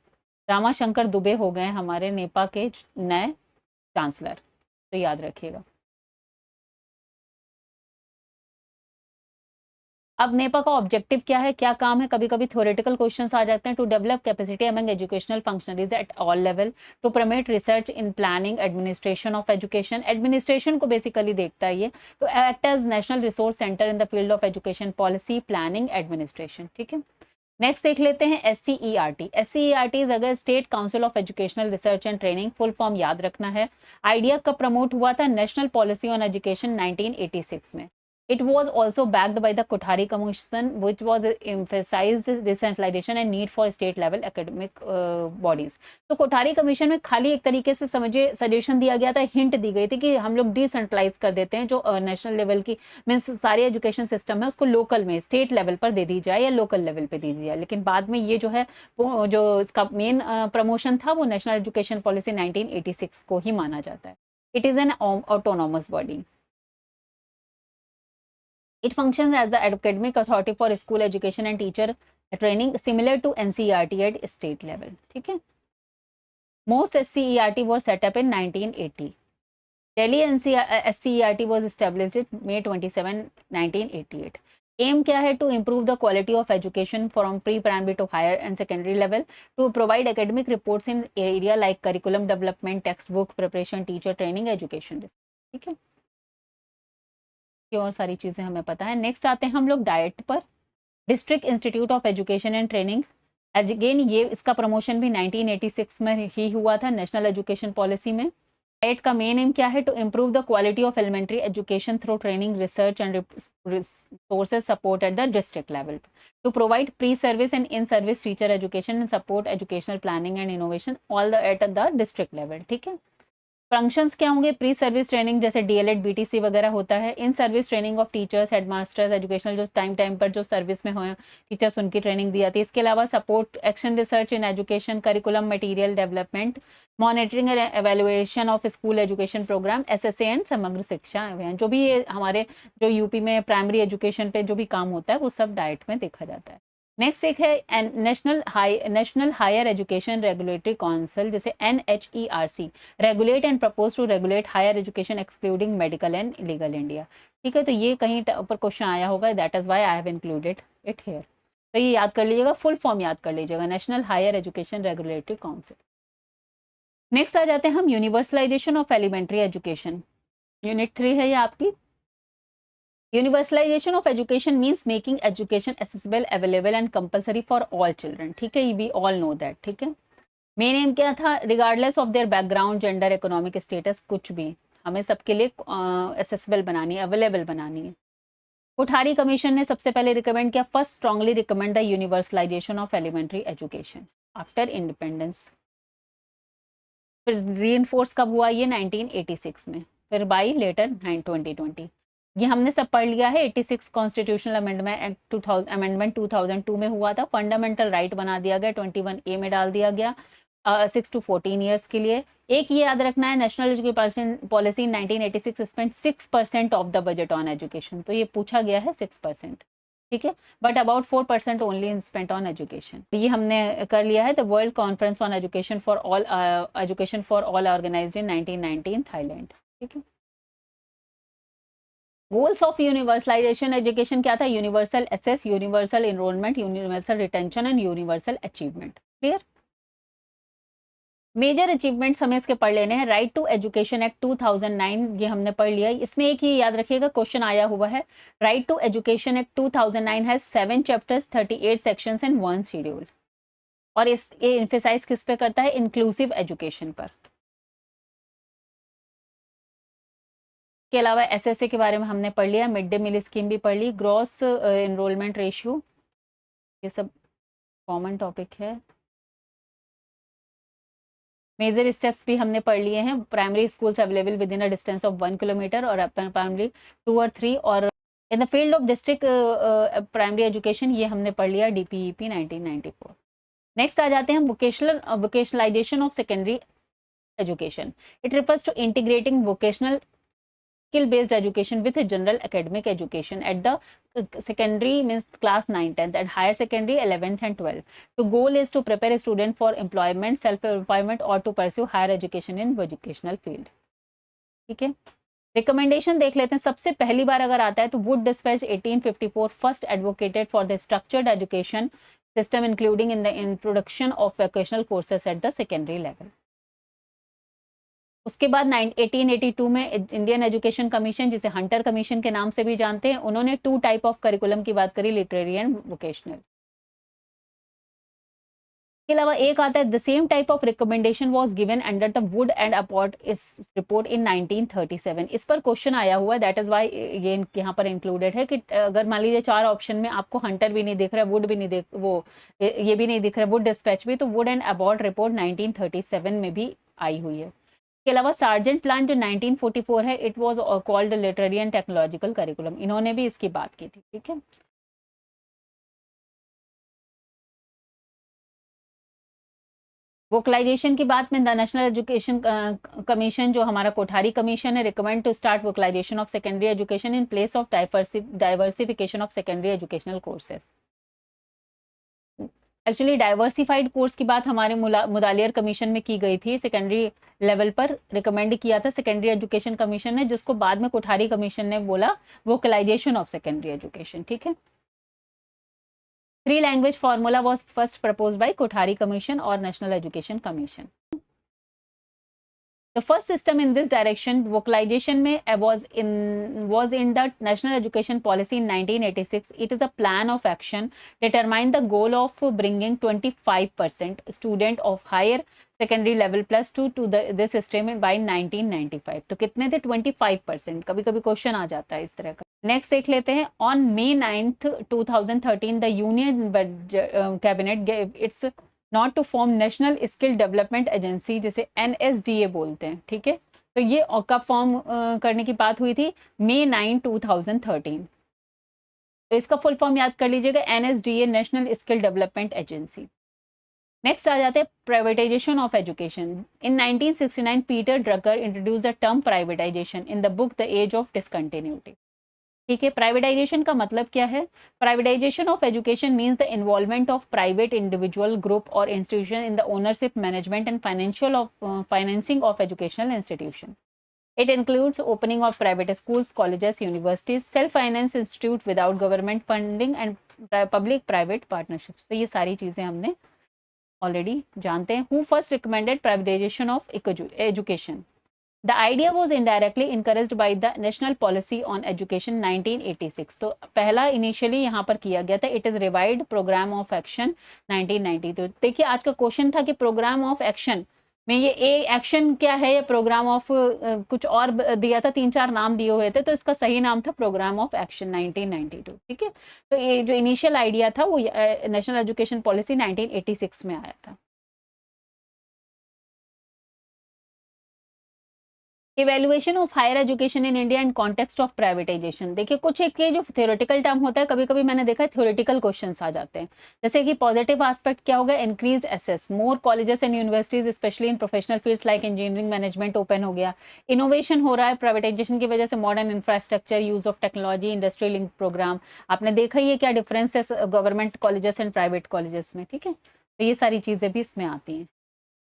रामाशंकर दुबे हो गए हमारे नेपा के नए चांसलर, तो याद रखिएगा। अब नेपा का ऑब्जेक्टिव क्या है, क्या काम है, कभी कभी थ्योरेटिकल क्वेश्चंस आ जाते हैं। To develop capacity among educational functionaries at all level, to promote research in planning administration of education, administration को बेसिकली देखता है ये। To act as national resource centre in the field of education policy, planning, administration. ठीक है, next देख लेते हैं SCERT। SCERT is अगर state council of educational research and training, full form याद रखना है। आइडिया कब प्रमोट हुआ था, नेशनल पॉलिसी ऑन एजुकेशन 1986 में। It was also backed by the Kothari Commission, which was emphasized decentralization and need for state level academic bodies. तो Kothari commission में खाली एक तरीके से समझिए सजेशन दिया गया था, हिंट दी गई थी कि हम लोग डिसेंट्रलाइज कर देते हैं, जो नेशनल लेवल की मीन्स सारी एजुकेशन सिस्टम है उसको लोकल में स्टेट लेवल पर दे दी जाए या लोकल लेवल पे दे दी जाए। लेकिन बाद में ये जो है वो जो इसका मेन प्रमोशन था वो नेशनल एजुकेशन पॉलिसी 1986 को ही माना जाता है। It is an autonomous body. It functions as the academic authority for school education and teacher training, similar to NCERT at state level. ठीक है, most SCERT were set up in 1980. Delhi SCERT was established May 27, 1988. Aim क्या है? To improve the quality of education from pre primary to higher and secondary level, to provide academic reports in area like curriculum development, text book preparation, teacher training, education. ठीक है, ये और सारी चीज़ें हमें पता है। नेक्स्ट आते हैं हम लोग डाइट पर। District institute of education and training, again ये इसका प्रमोशन भी 1986 में ही हुआ था नेशनल एजुकेशन पॉलिसी में। डाइट का मेन एम क्या है? To improve the quality of elementary education through training, research and resources support at the district level, to provide pre service and in service teacher education and support educational planning and innovation all the at the district level. ठीक है, functions क्या होंगे? Pre service training जैसे DElEd BTC वगैरह होता है, in service training of teachers, headmasters, educational जो time पर जो सर्विस में हो टीचर्स उनकी ट्रेनिंग दी जाती है। इसके अलावा support action research in education, curriculum material development, monitoring and evaluation of school education programme, SSA and Samagra Shiksha अभियान। जो भी ये हमारे जो यूपी में प्राइमरी एजुकेशन पे जो भी काम होता है वो सब डाइट में देखा जाता है। नेक्स्ट एक है national higher education regulatory council, जैसे NHERC, regulate and propose to regulate higher education excluding medical and legal India. ठीक है, तो ये कहीं ऊपर क्वेश्चन आया होगा, that is why I have included it here. तो ये याद कर लीजिएगा, फुल फॉर्म याद कर लीजिएगा, national higher education regulatory council. Next आ जाते हैं हम universalization of elementary education, unit 3 है ये आपकी। Universalization of education means making education accessible, available and compulsory for all children. ठीक है, वी ऑल नो दैट। ठीक है, मेन एम क्या था? Regardless of their background, gender, economic status, कुछ भी हमें सबके लिए एक्सेसिबल बनानी है, अवेलेबल बनानी है। कोठारी कमीशन ने सबसे पहले रिकमेंड किया, first strongly recommend the universalization of elementary education after independence. फिर री कब हुआ? ये 1986 में, फिर बाई लेटर 2020। ये हमने सब पढ़ लिया है। 86 कॉन्स्टिट्यूशनल अमेंडमेंट एक्ट 2002 में हुआ था। फंडामेंटल राइट बना दिया गया, 21A में डाल दिया गया 6 to 14 ईयर्स के लिए। एक ये याद रखना है, national education policy 1986 spend 6% of the budget on education. तो ये पूछा गया है 6%। ठीक है, but about 4% only spent on education. ये हमने कर लिया है। The world conference on education for all organised in 1990 in Thailand. ठीक है, गोल्स ऑफ यूनिवर्सलाइजेशन एजुकेशन क्या था? Universal access, universal enrolment, universal retention and universal achievement. Clear? Major achievements हमें इसके पढ़ लेने हैं। राइट टू एजुकेशन एक्ट 2009, ये हमने पढ़ लिया है। इसमें एक ही याद रखिएगा, क्वेश्चन आया हुआ है। Right to education act 2009 has 7 chapters, 38 sections and 1 schedule. और ये एम्फेसाइज किस पे करता है? इंक्लूसिव एजुकेशन पर। के अलावा एसएसए के बारे में हमने पढ़ लिया, मिड डे मील स्कीम भी पढ़ ली, ग्रॉस एनरोलमेंट रेशियो, ये सब कॉमन टॉपिक है। मेजर स्टेप्स भी हमने पढ़ लिए हैं। Primary schools available with in a distance of 1 kilometre और अपर प्राइमरी 2 और 3, और in the field of district primary education, ये हमने पढ़ लिया DPEP 1994। नेक्स्ट आ जाते हैं vocationalisation of secondary education. It refers to integrating vocational skill based education with a general academic education at the secondary means class 9 10th and higher secondary 11th and 12th. The goal is to prepare a student for employment, self employment or to pursue higher education in educational field. ठीक है, recommendation देख लेते हैं। सबसे पहली बार अगर आता है तो would dispatch 1854 first advocated for the structured education system including in the introduction of vocational courses at the secondary level. उसके बाद 1882 में इंडियन एजुकेशन कमीशन, जिसे हंटर कमीशन के नाम से भी जानते हैं, उन्होंने 2 टाइप ऑफ करिकुलम की बात करी, लिटरेरी एंड वोकेशनल। के अलावा एक आता है, the same type of recommendation was given under the Wood and Abbott इस रिपोर्ट इन 1937। इस पर क्वेश्चन आया हुआ है, दैट इज व्हाई ये यहाँ पर इंक्लूडेड है कि अगर मान लीजिए 4 ऑप्शन में आपको हंटर भी नहीं दिख रहा है, वुड भी नहीं दिख, वो ये भी नहीं दिख रहा है, वुड डिस्पैच भी, तो वुड एंड अपॉर्ट रिपोर्ट 1937 में भी आई हुई है। के अलावा सार्जेंट प्लान जो 1944 है, it was called literary and technological curriculum, इन्होंने भी इसकी बात की थी। ठीक है, वोकलाइजेशन की बात में द नेशनल एजुकेशन कमीशन, जो हमारा कोठारी कमीशन है, recommend to start vocalisation of secondary education in place of diversification of secondary educational courses. Actually diversified course की बात हमारे मुदालियर कमीशन में की गई थी। सेकेंडरी लेवल पर रिकमेंड किया था सेकेंडरी एजुकेशन कमीशन ने, जिसको बाद में कोठारी कमीशन ने बोला वोकलाइजेशन ऑफ सेकेंडरी एजुकेशन। ठीक है, 3 language formula was first propose by Kothari commission और national education commission. The first system in this direction, vocalization में was in the National Education Policy in 1986. It is a plan of action determine the goal of bringing 25% student of higher secondary level plus 2 to this system by 1995. तो कितने थे? 25%। कभी कभी question आ जाता है इस तरह का। नेक्स्ट देख लेते हैं। On May 9th 2013 the union cabinet gave its nod to form national skill development agency, जिसे NSDA बोलते हैं। ठीक है, तो ये कब फॉर्म करने की बात हुई थी? May 9, 2013। तो इसका फुल फॉर्म याद कर लीजिएगा, NSDA national skill development agency. Next आ जाते हैं privatization of education. In 1969 Peter Drucker introduce the term privatization in the book the age of discontinuity. ठीक है, प्राइवेटाइजेशन का मतलब क्या है? Privatization of education means the involvement of private individual group और institution in the ownership management and financing of educational institution. It includes opening of private schools, colleges, universities, self-finance institute without government funding and public-private partnerships. तो ये सारी चीजें हमने already जानते हैं। Who first recommended privatization of education? The idea was indirectly encouraged by the National Policy on Education 1986. तो पहला initially यहाँ पर किया गया था, it is revised programme of action 1990। तो देखिए आज का क्वेश्चन था कि प्रोग्राम ऑफ एक्शन में ये एक्शन क्या है, या प्रोग्राम ऑफ कुछ और दिया था, 3-4 नाम दिए हुए थे, तो इसका सही नाम था प्रोग्राम ऑफ एक्शन 1992। ठीक है, तो ये जो इनिशियल आइडिया था वो नेशनल एजुकेशन पॉलिसी 1986 में आया था। Evaluation of higher education in India in context of privatisation. देखिए कुछ एक जो थ्योरेटिकल टर्म होता है, कभी कभी मैंने देखा है थ्योरेटिकल क्वेश्चंस आ जाते हैं। जैसे कि पॉजिटिव एस्पेक्ट क्या होगा? Increased access, more colleges and universities specially in professional fields like engineering management open हो गया। इनोवेशन हो रहा है प्राइवेटाइजेशन की वजह से, modern infrastructure, use of technology, industrial link programme. आपने देखा ही है क्या डिफरेंस है government colleges and private colleges में। ठीक है, तो ये सारी चीजें भी इसमें आती हैं।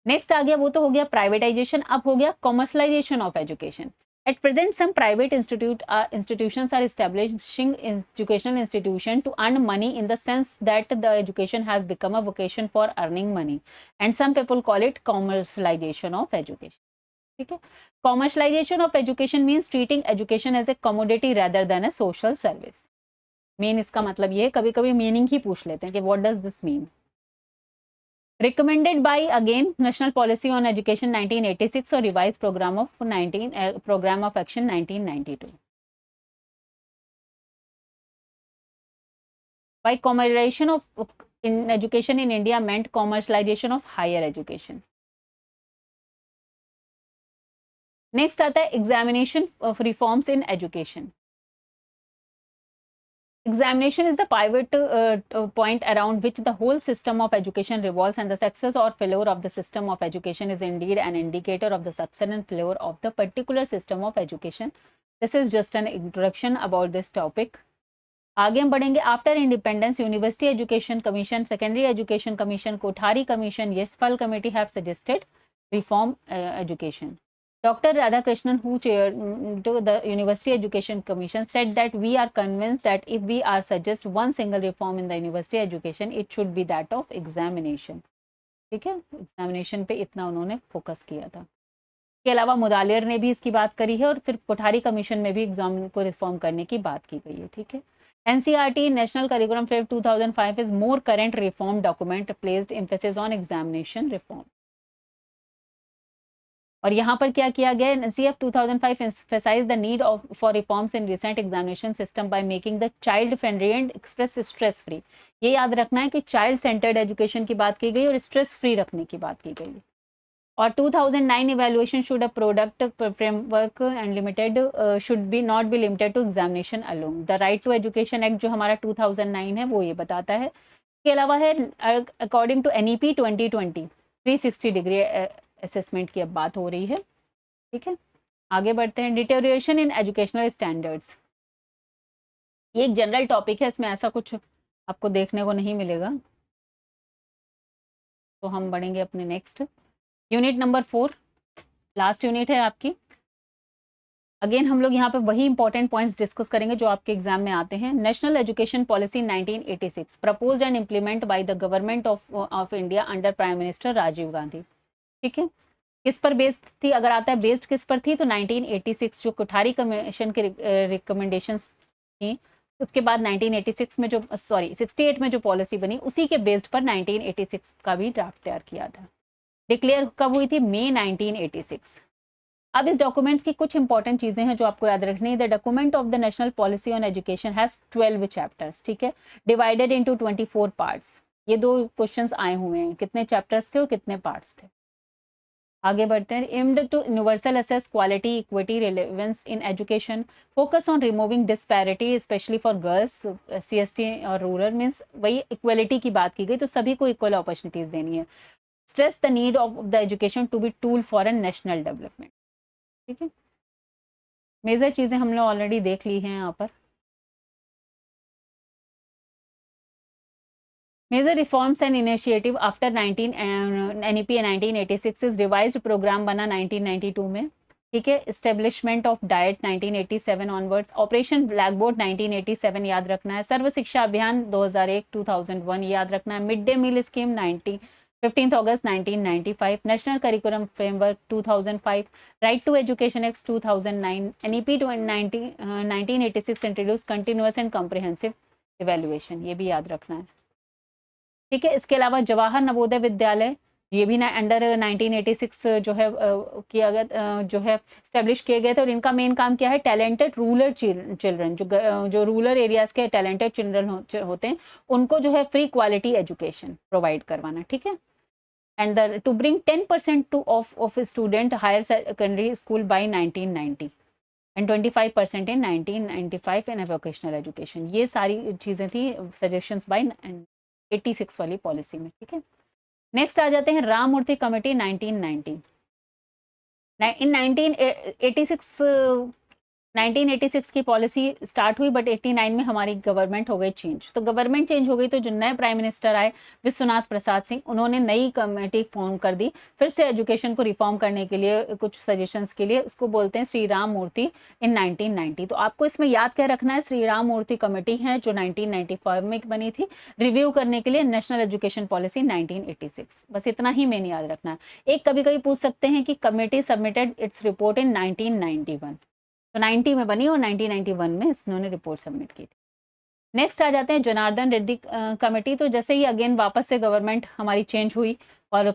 नेक्स्ट आ गया, वो तो हो गया प्राइवेटाइजेशन। अब हो गया commercialisation of education. At present, some private institutions are establishing educational institution to earn money in the sense that the education has become a vocation for earning money, and some people call it commercialization of education. ठीक है, commercialization of education means treating education as a commodity rather than a social service. Main इसका मतलब ये है, कभी कभी meaning ही पूछ लेते हैं कि what does this mean. Recommended by again National Policy on Education 1986 or revised program of action 1992. By commercialization of in education in India meant commercialization of higher education. Next आता है examination of reforms in education. Examination is the pivot point around which the whole system of education revolves, and the success or failure of the system of education is indeed an indicator of the success and failure of the particular system of education. This is just an introduction about this topic. आगे हम बढ़ेंगे। After independence university education commission, secondary education commission, Kothari commission, Yashpal committee have suggested reform education. Dr. Radhakrishnan, who chaired the University Education Commission, said that we are convinced that if we are suggest one single reform in the university education, it should be that of examination. ठीक है, examination पे इतना उन्होंने focus किया था। इसके अलावा मुदालियर ने भी इसकी बात करी है, और फिर कोठारी कमीशन में भी एग्जाम को रिफॉर्म करने की बात की गई है। ठीक है, NCERT national curriculum frame 2005 is more current reform document placed emphasis on examination reform. और यहाँ पर क्या किया गया? NCF 2005 emphasized the need for reforms in recent examination system by making the child friendly and express stress free. ये याद रखना है कि चाइल्ड सेंटर्ड एजुकेशन की बात की गई और स्ट्रेस फ्री रखने की बात की गई। और 2009 evaluation should a product framework and limited should be not be limited to examination alone. The Right to Education Act जो हमारा 2009 है वो ये बताता है। इसके अलावा है according to NEP 2020 360 degree assessment की अब बात हो रही है। ठीक है, आगे बढ़ते हैं। डिटेरियोरेशन इन एजुकेशनल स्टैंडर्ड्स, ये एक जनरल टॉपिक है, इसमें ऐसा कुछ आपको देखने को नहीं मिलेगा। तो हम बढ़ेंगे अपने next unit number 4 last unit है आपकी। अगेन हम लोग यहाँ पे वही इंपॉर्टेंट पॉइंट्स डिस्कस करेंगे जो आपके एग्जाम में आते हैं। National education policy 1986 proposed and implement by the government of India under prime minister Rajiv Gandhi. ठीक है, किस पर बेस्ड थी? अगर आता है बेस्ड किस पर थी तो 1986 जो कोठारी कमीशन के रिकमेंडेशंस थी, उसके बाद 1986 में जो 68 में जो पॉलिसी बनी उसी के बेस्ड पर 1986 का भी ड्राफ्ट तैयार किया था। डिक्लेयर कब हुई थी? मई 1986। अब इस डॉक्यूमेंट्स की कुछ इंपॉर्टेंट चीजें हैं जो आपको याद रखनी है। The document of the national policy on education has 12 chapters. ठीक है, डिवाइडेड इनटू 24 पार्ट्स। ये 2 क्वेश्चंस आए हुए हैं, कितने चैप्टर्स थे और कितने पार्ट्स थे। आगे बढ़ते हैं। Aimed to universal access quality equity relevance in education, focus on removing disparity specially for girls CST और रूरल। मीन्स वही इक्वलिटी की बात की गई, तो सभी को इक्वल अपॉर्चुनिटीज देनी है। Stress the need of the education to be tool for an national development. ठीक है, मेजर चीजें हम लोग ऑलरेडी देख ली हैं यहाँ पर। Major reforms and initiative after 19 NEP 1986 is revised programme बना 1992 में। ठीक है, establishment of DIET 1987 onwards. Operation blackboard 1987 याद रखना है। सर्व शिक्षा अभियान 2001 2001 याद रखना है। मिड डे मील स्कीम 15 अगस्त 1995। National curriculum framework 2005। Right to education act 2009। NEP 1986 introduce continuous and comprehensive evaluation, ये भी याद रखना है। ठीक है, इसके अलावा जवाहर नवोदय विद्यालय, ये भी ना अंडर 1986 जो है किया गया, जो है स्टैब्लिश किए गए थे। और इनका मेन काम क्या है? टैलेंटेड रूरल चिल्ड्रन, जो रूरल एरियाज के टैलेंटेड चिल्ड्रन होते हैं उनको जो है फ्री क्वालिटी एजुकेशन प्रोवाइड करवाना। ठीक है, and to bring 10% to of student higher secondary school by 1990 and 25% in 1995 in vocational education. ये सारी चीज़ें थी सजेशंस बाय 86 वाली पॉलिसी में। ठीक है, नेक्स्ट आ जाते हैं राम मूर्ति कमेटी 1990। इन 1986 की पॉलिसी स्टार्ट हुई, बट 89 में हमारी गवर्नमेंट हो गई चेंज। तो गवर्नमेंट चेंज हो गई तो जो नए प्राइम मिनिस्टर आए विश्वनाथ प्रसाद सिंह, उन्होंने नई कमेटी फॉर्म कर दी फिर से एजुकेशन को रिफॉर्म करने के लिए, कुछ सजेशंस के लिए। उसको बोलते हैं श्री राम मूर्ति इन 1990। तो आपको इसमें याद क्या रखना है? श्री राम मूर्ति कमेटी है जो 1995 में बनी थी रिव्यू करने के लिए नेशनल एजुकेशन पॉलिसी 1986। बस इतना ही मेन याद रखना है। एक कभी कभी पूछ सकते हैं कि कमेटी सबमिटेड इट्स रिपोर्ट इन 1991, तो 90 में बनी और 1991 में इन्होंने रिपोर्ट सबमिट की थी। नेक्स्ट आ जाते हैं जनार्दन रेड्डी कमेटी। तो जैसे ही अगेन वापस से गवर्नमेंट हमारी चेंज हुई और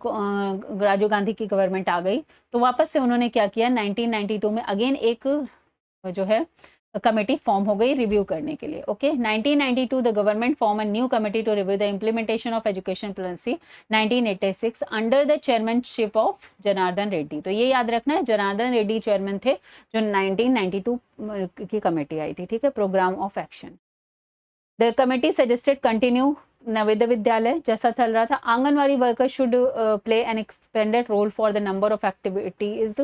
राजीव गांधी की गवर्नमेंट आ गई, तो वापस से उन्होंने क्या किया? 1992 में अगेन एक जो है कमेटी फॉर्म हो गई रिव्यू करने के लिए। Okay, 1992 the government form a new committee to review the implementation of education policy 1986 under the chairmanship of Janardhan Reddy. तो ये याद रखना है, जनार्दन रेड्डी चेयरमैन थे जो 1992 की कमेटी आई थी। ठीक है, programme of action. The committee suggested continue Navodaya Vidyalaya जैसा चल रहा था। Anganwadi worker should play an expanded role for the number of activities,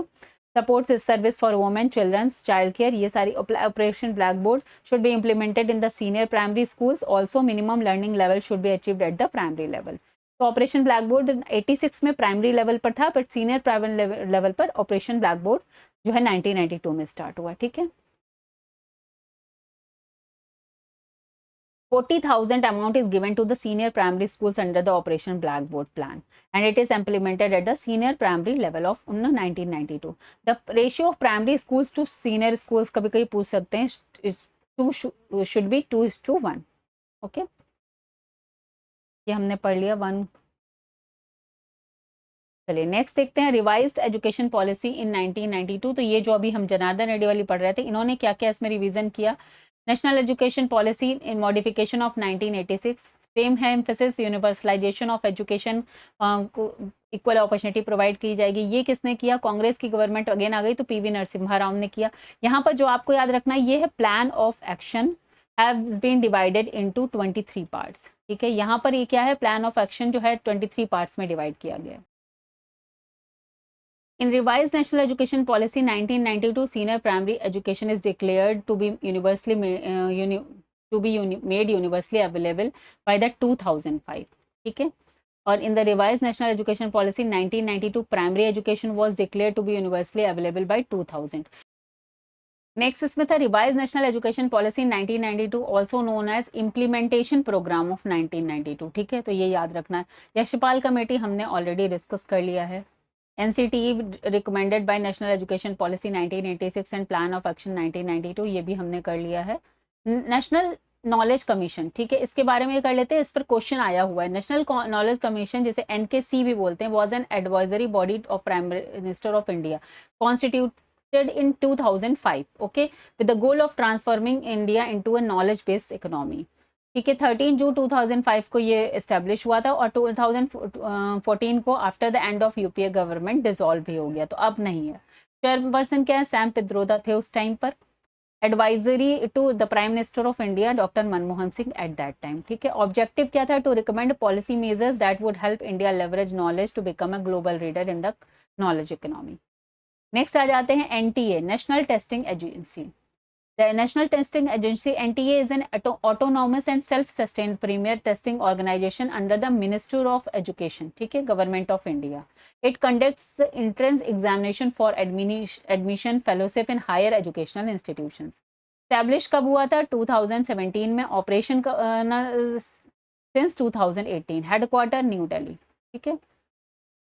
supports service for women, children's, child care, ये सारी। Operation blackboard should be implemented in the senior primary schools, also minimum learning level should be achieved at the primary level. तो operation blackboard 86 में primary level पर था, but senior primary level पर operation black board जो है 1992 में start हुआ। ठीक है, 40,000 amount is given to the senior primary schools under the Operation Blackboard plan, and it is implemented at the senior primary level of 1992. The ratio of primary schools to senior schools कभी कभी पूछ सकते हैं, should be 2:1. Okay, ये हमने पढ़ लिया 1। चलिए नेक्स्ट देखते हैं रिवाइज्ड एजुकेशन पॉलिसी इन 1992। तो ये जो अभी हम जनार्दन रेड्डी वाली पढ़ रहे थे, इन्होंने क्या क्या इसमें रिवीजन किया? National education policy in modification of 1986 same है, एम्फेसिस यूनिवर्सलाइजेशन ऑफ एजुकेशन को इक्वल अपॉर्चुनिटी प्रोवाइड की जाएगी। ये किसने किया? कांग्रेस की गवर्नमेंट अगेन आ गई तो PV नरसिम्हा राव ने किया। यहाँ पर जो आपको याद रखना है ये है plan of action has been divided into 23 parts. ठीक है, यहाँ पर ये क्या है? प्लान ऑफ एक्शन जो है 23 पार्ट्स में डिवाइड किया गया है। In revised National Education Policy 1992, senior primary education is declared to be universally made universally available by the 2005. ठीक है, और in the revise national education policy 1992 primary education was declared to be universally available by 2000। Next इसमें था revise national education policy 1992 also known as implementation programme of 1992। ठीक है, तो ये याद रखना है। यशपाल कमेटी हमने ऑलरेडी डिस्कस कर लिया है। NCTE recommended by national education policy 1986 and plan of action 1992, ये भी हमने कर लिया है। नेशनल नॉलेज कमीशन, ठीक है, इसके बारे में कर लेते हैं, इस पर क्वेश्चन आया हुआ है। नेशनल नॉलेज कमीशन, जिसे NKC भी बोलते हैं, was an advisory body of prime minister of India, constituted in 2005, okay, with the goal of transforming India into a knowledge based economy. ठीक है, 13 जून 2005 को ये एस्टेब्लिश हुआ था और 2014 को after the end of UPA government dissolve भी हो गया, तो अब नहीं है। चेयरपर्सन क्या है, सैम पित्रोदा थे उस टाइम पर। Advisory to the prime minister of India doctor Manmohan Singh at that time. ठीक है, ऑब्जेक्टिव क्या था, to recommend policy measures that would help India leverage knowledge to become a global leader in the knowledge economy. Next आ जाते हैं NTA, national testing agency. The National Testing Agency (NTA) is an autonomous and self-sustained premier testing organization under the Ministry of Education. ठीक है, Government of India. It conducts entrance examination for admission, fellowship in higher educational institutions. Established कब हुआ था, 2017 में। Operation since 2018, headquarter new Delhi. ठीक है,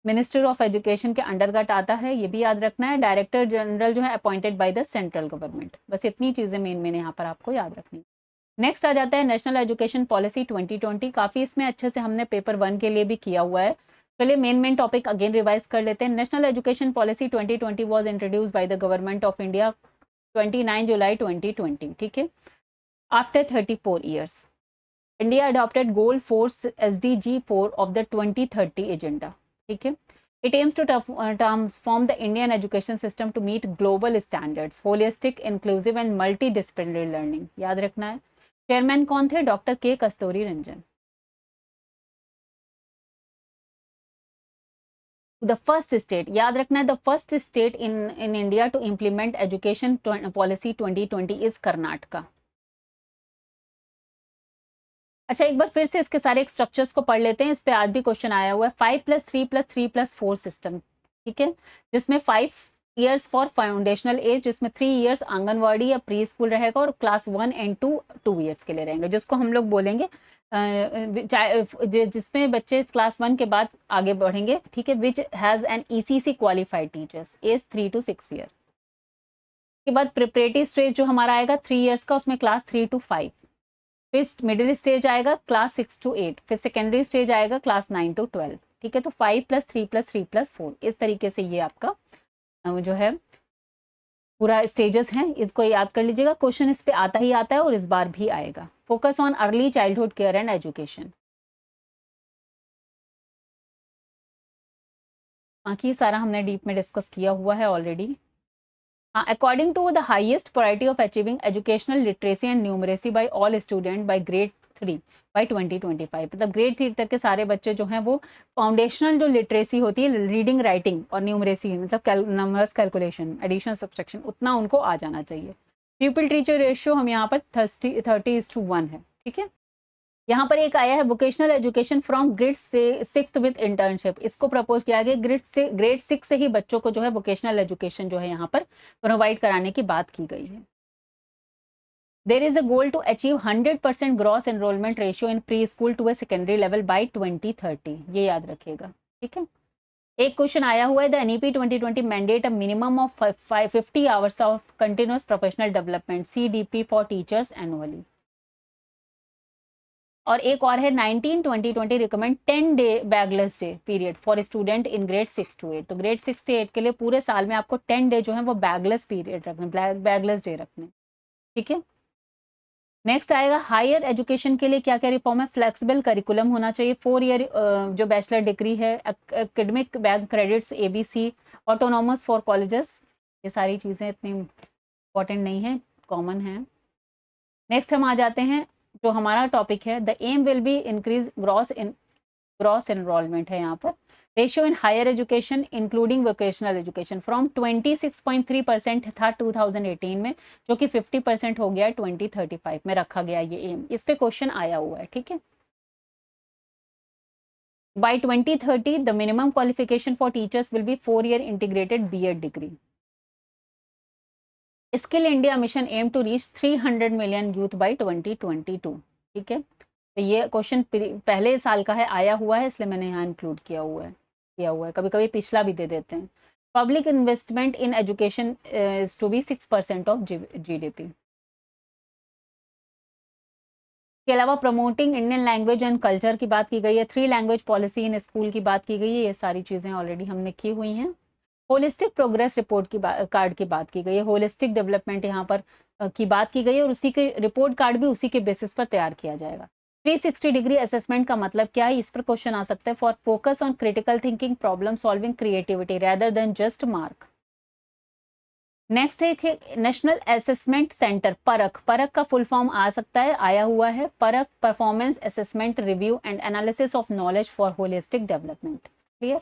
minister of education के अंडरगट आता है, ये भी याद रखना है। डायरेक्टर जनरल जो है appointed by the central government. बस इतनी चीजें मेन यहाँ पर आपको याद रखनी। नेक्स्ट आ जाता है नेशनल एजुकेशन पॉलिसी 2020। काफी इसमें अच्छे से हमने पेपर 1 के लिए भी किया हुआ है। चलिए मेन टॉपिक अगेन रिवाइज कर लेते हैं। National education policy 2020 was introduced by the government of India 29 जुलाई 2020। ठीक है, after 34 years India adopted goal 4 SDG 4 of the 2030 agenda. ठीक है, it aims to transform the Indian education system to meet global standards, holistic, inclusive and multidisciplinary learning। याद रखना है। Chairman कौन थे, doctor K Kasturi Rangan. The first state, याद रखना है, the first state in India to implement education policy 2020 is Karnataka. अच्छा, एक बार फिर से इसके सारे स्ट्रक्चर्स को पढ़ लेते हैं। इस पे आज भी क्वेश्चन आया हुआ है। 5+3+3+4 सिस्टम। ठीक है, जिसमें 5 ईयर्स फॉर फाउंडेशनल एज, जिसमें 3 ईयर्स आंगनवाड़ी या प्री स्कूल रहेगा, और क्लास 1 एंड 2 2 ईयर्स के लिए रहेंगे, जिसको हम लोग बोलेंगे जिसमें बच्चे क्लास 1 के बाद आगे बढ़ेंगे। ठीक है, which has an ECC qualified teachers age 3 to 6 year. के बाद प्रिपरेटरी स्टेज जो हमारा आएगा 3 ईयर्स का, उसमें क्लास 3 to 5। फिर मिडिल स्टेज आएगा क्लास 6 to 8। फिर सेकेंडरी स्टेज आएगा क्लास 9 to 12। ठीक है, तो 5+3+3+4 इस तरीके से ये आपका जो है पूरा स्टेजेस हैं, इसको याद कर लीजिएगा। क्वेश्चन इस पे आता ही आता है और इस बार भी आएगा। Focus on early childhood care and education. बाकी सारा हमने डीप में डिस्कस किया हुआ है already. According to the highest priority of achieving educational literacy and numeracy by all students by grade 3 by 2025, मतलब ग्रेड 3 तक के सारे बच्चे जो हैं वो फाउंडेशनल जो लिटरेसी होती है, रीडिंग राइटिंग और न्यूमरेसी, मतलब नंबर्स कैलकुलेशन, एडिशन सब्सट्रैक्शन, उतना उनको आ जाना चाहिए। पीपल टीचर रेशियो हम यहाँ पर 30:1 है। ठीक है, यहाँ पर एक आया है vocational education from grade 6 with internship. इसको प्रपोज किया गया ग्रेड 6 से ही बच्चों को जो है वोकेशनल एजुकेशन जो है यहाँ पर प्रोवाइड कराने की बात की गई है। There is a goal to achieve 100% gross enrolment ratio in preschool to a secondary level by 2030। ये याद रखिएगा। ठीक है, एक क्वेश्चन आया हुआ है, the NEP 2020 mandate a minimum of 50 hours of continuous professional development CDP for teachers annually. और एक और है 19-20-20 recommend 10 day bagless day period for student in grade 6 to 8। तो ग्रेड 6 से 8 के लिए पूरे साल में आपको 10 डे जो है वो बैगलेस पीरियड रखने, बैगलेस डे रखने। ठीक है, नेक्स्ट आएगा हायर एजुकेशन के लिए क्या क्या रिफॉर्म है। फ्लेक्सिबल करिकुलम होना चाहिए। 4 ईयर जो बैचलर डिग्री है, academic bag credits ABC, autonomous for colleges. ये सारी चीज़ें इतनी इंपॉर्टेंट नहीं है, कॉमन है। नेक्स्ट हम आ जाते हैं, जो हमारा टॉपिक है, the aim will be increase gross enrolment है यहाँ पर। Ratio in higher education including vocational education from 26.3% था 2018 में, जो कि 50% हो गया 2035 में रखा गया ये एम। इस पे क्वेश्चन आया हुआ है। ठीक है, By 2030, the minimum qualification for teachers will be 4-year integrated B.Ed degree. Skill India mission aim to reach 300 million youth by 2022. ठीक है, तो ये क्वेश्चन पहले साल का है, आया हुआ है, इसलिए मैंने यहाँ इंक्लूड किया हुआ है। कभी कभी पिछला भी दे देते हैं। Public investment in education is to be 6% of GDP। के अलावा promoting Indian language and culture की बात की गई है। 3 लैंग्वेज पॉलिसी इन स्कूल की बात की गई है। ये सारी चीज़ें ऑलरेडी हमने की हुई हैं। होलिस्टिक प्रोग्रेस रिपोर्ट की कार्ड की बात की गई है। होलिस्टिक डेवलपमेंट यहाँ पर की बात की गई है और उसी के रिपोर्ट कार्ड भी उसी के बेसिस पर तैयार किया जाएगा। 360 डिग्री असेसमेंट का मतलब क्या है, इस पर क्वेश्चन आ सकता है। For focus on critical thinking, problem solving, creativity rather than just mark. Next एक है नेशनल असेसमेंट सेंटर, परख। परख का फुल फॉर्म आ सकता है, आया हुआ है, Parakh performance assessment review and analysis of knowledge for holistic development. Clear.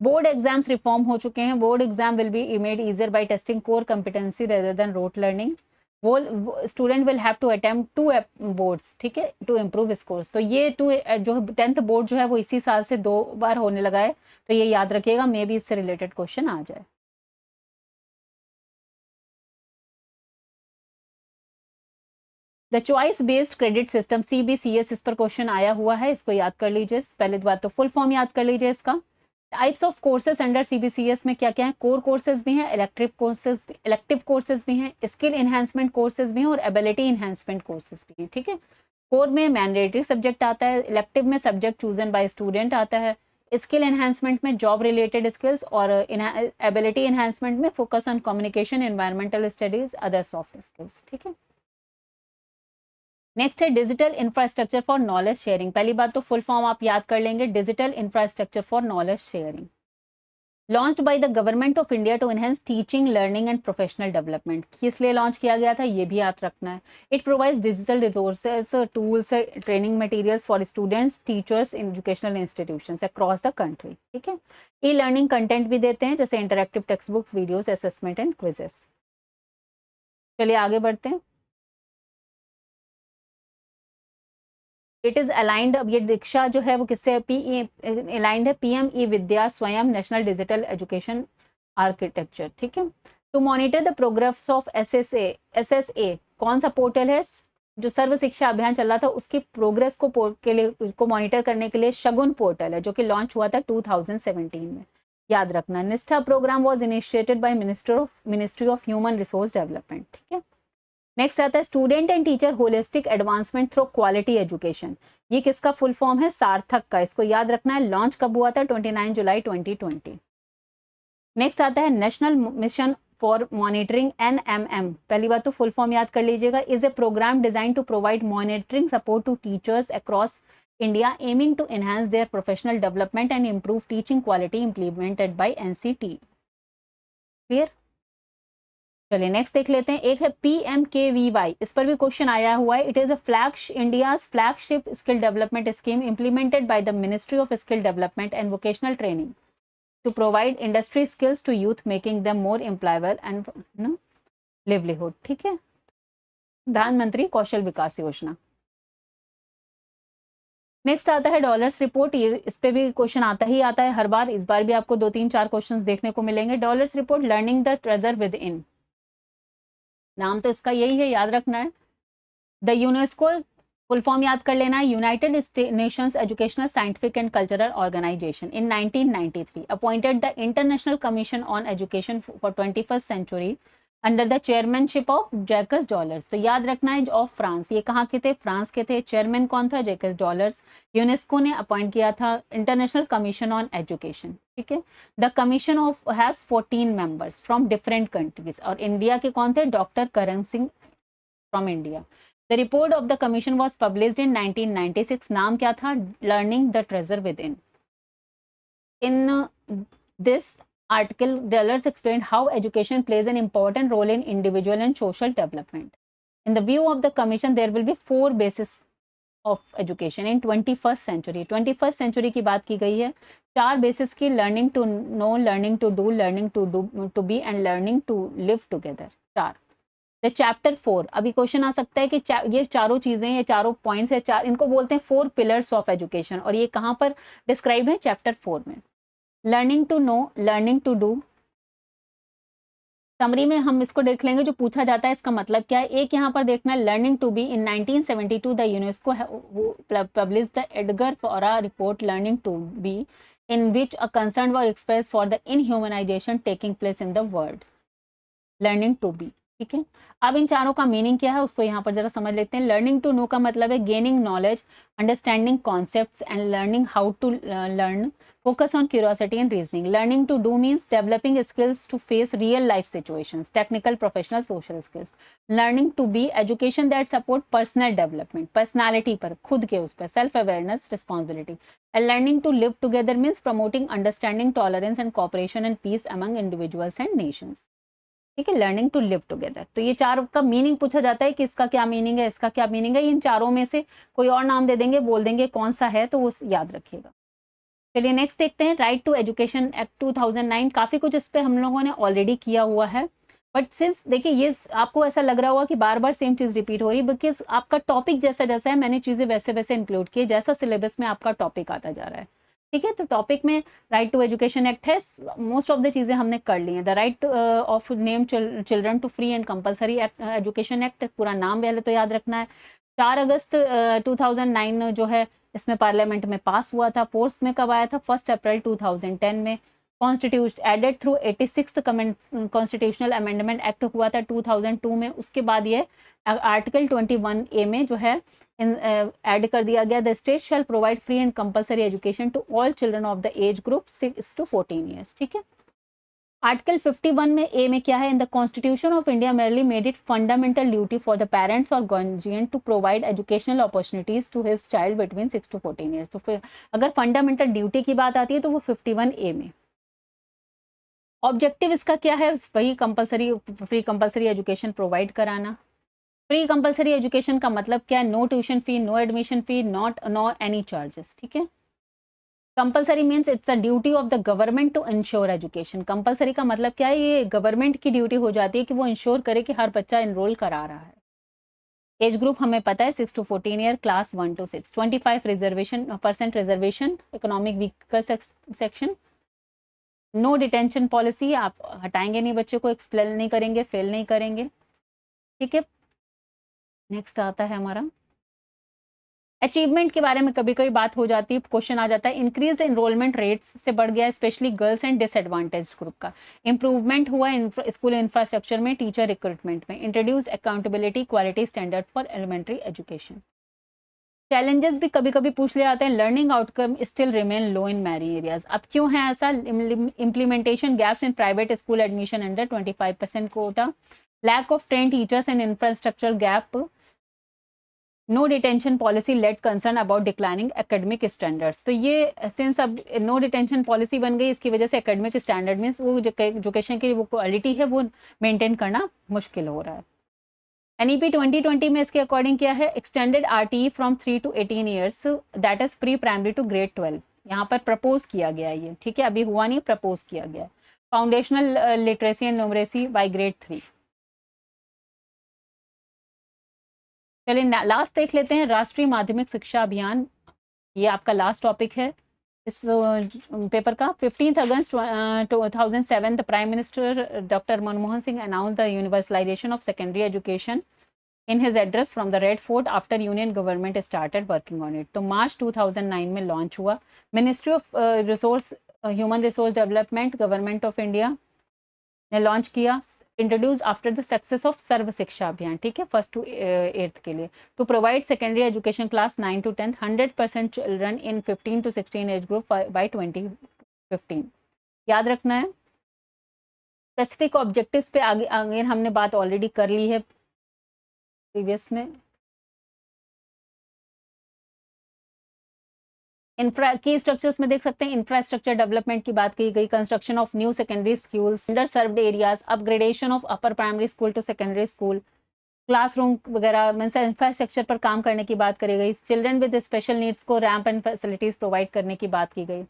Board exams reform हो चुके हैं। Board exam will be made easier by testing core competency rather than rote learning. वो student will have to attempt 2 boards, ठीक है, to improve scores. तो ये जो 10th board जो है वो इसी साल से 2 बार होने लगा है, तो ये याद रखिएगा, मे भी इससे रिलेटेड क्वेश्चन आ जाए। The choice based credit system CBCS, इस पर क्वेश्चन आया हुआ है, इसको याद कर लीजिए। पहले बात तो फुल फॉर्म याद कर लीजिए इसका। Types of courses under CBCS में क्या क्या है, कोर कोर्सेज भी हैं, इलेक्टिव कोर्सेज भी हैं, स्किल एनहांसमेंट कोर्सेज भी हैं और एबिलिटी एनहांसमेंट कोर्सेज भी हैं। ठीक है, कोर में मैंडेटरी सब्जेक्ट आता है, इलेक्टिव में सब्जेक्ट चूजन बाय स्टूडेंट आता है, स्किल एनहांसमेंट में जॉब रिलेटेड स्किल्स और एबिलिटी एनहांसमेंट में focus on communication, environmental studies, other soft skills. ठीक है, नेक्स्ट है digital infrastructure for knowledge sharing. पहली बात तो फुल फॉर्म आप याद कर लेंगे, digital infrastructure for knowledge sharing, launched by the government of India to enhance teaching, learning and professional development. किस लिए लॉन्च किया गया था, ये भी याद रखना है। It provides digital resources, tools, training materials for students, teachers, educational institutions across the country. ठीक है, ई लर्निंग कंटेंट भी देते हैं, जैसे interactive text books, videos, assessment and quizzes. चलिए आगे बढ़ते हैं। इट इज अलाइंड, अब ये दीक्षा जो है वो किससे अलाइंड है, PM विद्या स्वयं नेशनल डिजिटल एजुकेशन आर्किटेक्चर। ठीक है, to monitor the progress of SSA, कौन सा पोर्टल है, जो सर्व शिक्षा अभियान चल रहा था उसकी प्रोग्रेस को मॉनिटर करने के लिए शगुन पोर्टल है, जो कि लॉन्च हुआ था 2017 में। याद रखना, NISHTHA programme was initiated by ministry of human resource development. ठीक है, नेक्स्ट आता है student and teacher holistic advancement through quality education. ये किसका फुल फॉर्म है, सार्थक का, इसको याद रखना है। लॉन्च कब हुआ था, 29 जुलाई 2020। नेक्स्ट आता है national mission for monitoring NMM। पहली बात तो फुल फॉर्म याद कर लीजिएगा, is a programme design to provide monitoring support to teachers across India aiming to enhance their professional development and improve teaching quality, implemented by NCT। Clear. चलिए next देख लेते हैं। एक है PMKVY, इस पर भी क्वेश्चन आया हुआ है। It is a India's flagship skill development scheme implemented by the ministry of skill development and vocational training to provide industry skills to youth, making them more employable and livelihood. ठीक है, प्रधानमंत्री कौशल विकास योजना। Next आता है dollars report. ये इस पे भी क्वेश्चन आता है हर बार, इस बार भी आपको 2-3-4 क्वेश्चंस देखने को मिलेंगे। Dollars report, learning the treasure with in, नाम तो इसका यही है, याद रखना है। द यूनेस्को, फुल फॉर्म याद कर लेना है, United Nations educational, scientific and cultural organisation, in 1993 appointed the international commission on education for 21st century under the chairmanship of Jacques Delors. तो याद रखना है, ऑफ फ्रांस, ये कहाँ के थे, फ्रांस के थे। चेयरमैन कौन था, जैकस डॉलर्स। यूनेस्को ने अपॉइंट किया था इंटरनेशनल कमीशन ऑन एजुकेशन। ठीक है, the commission of has 14 members from different countries, और इंडिया के कौन थे, doctor Karan Singh from India. The report of the commission was published in 1996. नाम क्या था, Learning the Treasure Within. In this article, Dellers explained how education plays an important role in individual and social development. In the view of the commission, there will be 4 bases of education in 21st century. 21st century की बात की गई है। 4 bases की, learning to know, learning to do, learning to be and learning to live together। 4 the chapter 4, अभी question आ सकता है कि ये चारों चीजें, ये चारों पॉइंट्स है, इनको बोलते हैं 4 पिलर्स ऑफ एजुकेशन, और ये कहाँ पर डिस्क्राइब है? चैप्टर 4 में। Learning to know, learning to do. Summary में हम इसको देख लेंगे, जो पूछा जाता है इसका मतलब क्या है। एक यहाँ पर देखना, learning to be. In 1972 the UNESCO publish the Edgar Faure report learning to be, in which a concern were express for the inhumanization taking place in the world. Learning to be, ठीक है। अब इन चारों का meaning क्या है उसको यहाँ पर जरा समझ लेते हैं। लर्निंग टू नो का मतलब है gaining knowledge, understanding concepts and learning how to learn, focus on curiosity and reasoning. Learning to do means developing skills to face real life situations, technical, professional, social skills. Learning to be education that support personal development, personality पर, खुद के उस पर, self awareness, responsibility. And learning to live together means promoting understanding, tolerance and cooperation and peace among individuals and nations. ठीक है, learning to live together. तो ये चार का मीनिंग पूछा जाता है कि इसका क्या मीनिंग है, इसका क्या मीनिंग है। इन चारों में से कोई और नाम दे देंगे, बोल देंगे कौन सा है, तो वो याद रखिएगा। चलिए नेक्स्ट देखते हैं, राइट टू एजुकेशन एक्ट 2009। काफी कुछ इस पे हम लोगों ने ऑलरेडी किया हुआ है, बट सिंस देखिए ये आपको ऐसा लग रहा होगा कि बार बार सेम चीज रिपीट हो रही है, बिकॉज आपका टॉपिक जैसा जैसा है, मैंने चीजें वैसे वैसे इंक्लूड किए जैसा सिलेबस में आपका टॉपिक आता जा रहा है। ठीक है, तो टॉपिक में राइट टू एजुकेशन एक्ट है, मोस्ट ऑफ द चीजें हमने कर ली हैं। The right of name children to free and compulsory education act, पूरा नाम पहले तो याद रखना है। 4 अगस्त 2009 जो है इसमें पार्लियामेंट में पास हुआ था। फोर्स में कब आया था? 1 अप्रैल 2010 में। Constitution added through 86th constitutional amendment act हुआ था 2002 में। उसके बाद ये आर्टिकल 21A में जो है ऐड कर दिया गया, the state shall provide free and compulsory education to all children of the age group 6 to 14 years. ठीक है, आर्टिकल 51 में ए में क्या है? In the constitution of India merely made it fundamental duty for the parents और guardian to provide educational opportunities to his child between 6 to 14 years. तो फिर अगर फंडामेंटल ड्यूटी की बात आती है तो वो 51 ए में। ऑब्जेक्टिव इसका क्या है? वही compulsory, free compulsory education provide कराना। फ्री कंपलसरी एजुकेशन का मतलब क्या है? No tuition fee, no admission fee, no any charges. ठीक है, compulsory means it's a duty of the government to ensure education. Compulsory का मतलब क्या है? ये गवर्नमेंट की ड्यूटी हो जाती है कि वो इंश्योर करे कि हर बच्चा इनरोल करा रहा है। एज ग्रुप हमें पता है 6 to 14 year, class 1 to 6। 25% reservation, economic weaker section. No detention policy, आप हटाएंगे नहीं बच्चे को, एक्सप्लेन नहीं करेंगे, फेल नहीं करेंगे। ठीक है, नेक्स्ट आता है हमारा अचीवमेंट के बारे में। कभी कभी बात हो जाती है, क्वेश्चन आ जाता है। इंक्रीज्ड एनरोलमेंट रेट्स से बढ़ गया specially girls and disadvantage group का। इंप्रूवमेंट हुआ स्कूल इंफ्रास्ट्रक्चर में, टीचर रिक्रूटमेंट में। Introduce accountability, quality standard for elementary education. Challenges भी कभी कभी पूछ ले आते हैं। Learning outcome still remain low in many areas. अब क्यों है ऐसा? Implementation gaps in private school admission under 25% quota, lack of train teachers and infrastructure gap, no detention policy let concern about declining academic standards. तो ये since अब no detention policy बन गई, इसकी वजह से एकेडमिक स्टैंडर्ड मीन्स वो education की वो क्वालिटी है वो मेंटेन करना मुश्किल हो रहा है। एनईपी 2020 में इसके अकॉर्डिंग क्या है? Extended RTE from 3 to 18 years, that is pre primary to grade 12। यहाँ पर प्रपोज किया गया ये, ठीक है, अभी हुआ नहीं, प्रपोज किया गया। Foundational literacy and numeracy by grade 3। चलिए लास्ट देख लेते हैं, राष्ट्रीय माध्यमिक शिक्षा अभियान। ये आपका लास्ट टॉपिक है इस पेपर का। 15 August 2007 the prime minister doctor Manmohan Singh announce the universalization of secondary education in his address from the Red Fort after union government started working on it. तो मार्च 2009 में लॉन्च हुआ। Ministry of resource human resource development, government of India ने launch किया। Introduce after the success of Sarva Shiksha Abhiyan. ठीक है, 1st to 8th के लिए। To provide secondary education class 9 to 10, 100% children in 15 to 16 age group by 2015। याद रखना है। स्पेसिफिक ऑब्जेक्टिव्स पे आगे हमने बात ऑलरेडी कर ली है प्रीवियस में। की स्ट्रक्चर्स में देख सकते हैं, इंफ्रास्ट्रक्चर डेवलपमेंट की बात की गई, construction of new secondary schools, underserved areas, upgradation of upper primary school to secondary school, classroom वगैरह मीन्स इंफ्रास्ट्रक्चर पर काम करने की बात करी गई। चिल्ड्रन विद स्पेशल नीड्स को रैंप एंड फैसिलिटीज प्रोवाइड करने की बात की गई।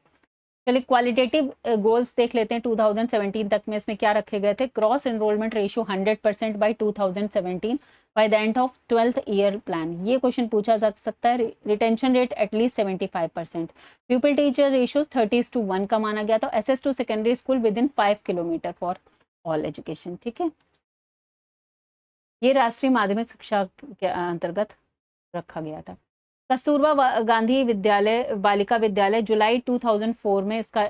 चलिए क्वालिटेटिव गोल्स देख लेते हैं 2017 तक में। इसमें क्या रखे गए थे? Cross enrolment ratio 100% by 2017 by the end of 12th year plan. ये क्वेश्चन पूछा जा सकता है। Retention rate at least 75%। Pupil teacher ratio 30:1 का माना गया था। Access to secondary school within 5 kilometre for all education. ठीक है, ये राष्ट्रीय माध्यमिक शिक्षा के अंतर्गत रखा गया था। कस्तूरबा गांधी विद्यालय बालिका विद्यालय जुलाई 2004 में इसका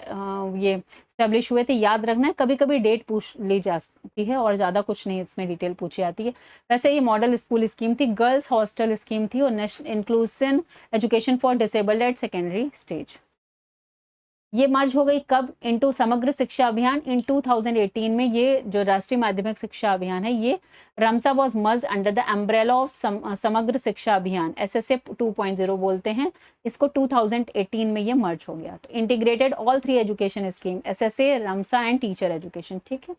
ये स्टैब्लिश हुए थे। याद रखना है, कभी कभी डेट पूछ ली जाती है और ज़्यादा कुछ नहीं इसमें डिटेल पूछी जाती है। वैसे ये मॉडल स्कूल स्कीम थी, गर्ल्स हॉस्टल स्कीम थी और national inclusive education for disabled at secondary stage. ये मर्ज हो गई कब? इनटू समग्र शिक्षा अभियान इन 2018 में। ये जो राष्ट्रीय माध्यमिक शिक्षा अभियान है, ये RMSA was merged under the umbrella of Samagra Shiksha अभियान, एसएसए 2.0 बोलते हैं इसको। 2018 में ये मर्ज हो गया। तो integrated all 3 education scheme, SSA, RMSA and teacher education. ठीक है,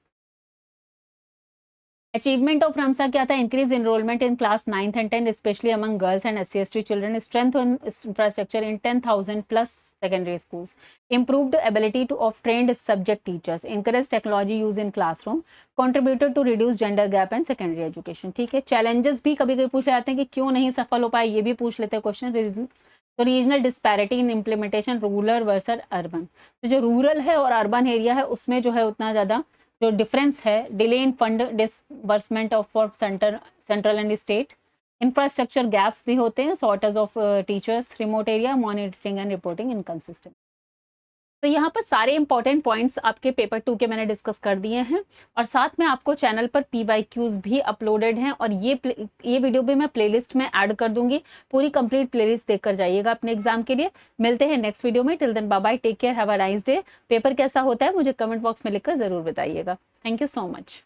अचीवमेंट ऑफ रमसा क्या था? Increase enrolment in class 9th and 10th specially among girls and SC/ST children, strength in infrastructure in 10,000 plus secondary schools, improved ability to of trained subject teachers, encourage technology use in classroom, contributed to reduce gender gap and secondary education। ठीक है, challenges भी कभी कभी पूछ जाते हैं कि क्यों नहीं सफल हो पाए, ये भी पूछ लेते हैं क्वेश्चन। तो रीजनल डिस्पैरिटी इन इम्प्लीमेंटेशन रूरल वर्सेस अर्बन। तो जो रूरल है और अर्बन एरिया है उसमें जो है उतना ज़्यादा जो डिफरेंस है, delay in fund disbursement of for central and state, infrastructure gaps भी होते हैं, shortage of teachers, remote area, monitoring and reporting inconsistent. तो यहाँ पर सारे इंपॉर्टेंट पॉइंट्स आपके पेपर 2 के मैंने डिस्कस कर दिए हैं और साथ में आपको चैनल पर PYQs भी अपलोडेड हैं और ये वीडियो भी मैं प्लेलिस्ट में ऐड कर दूंगी। पूरी कंप्लीट प्लेलिस्ट देखकर जाइएगा अपने एग्जाम के लिए। मिलते हैं नेक्स्ट वीडियो में। Till then bye bye, take care, have a nice day. Paper कैसा होता है मुझे कमेंट बॉक्स में लिखकर जरूर बताइएगा। Thank you so much.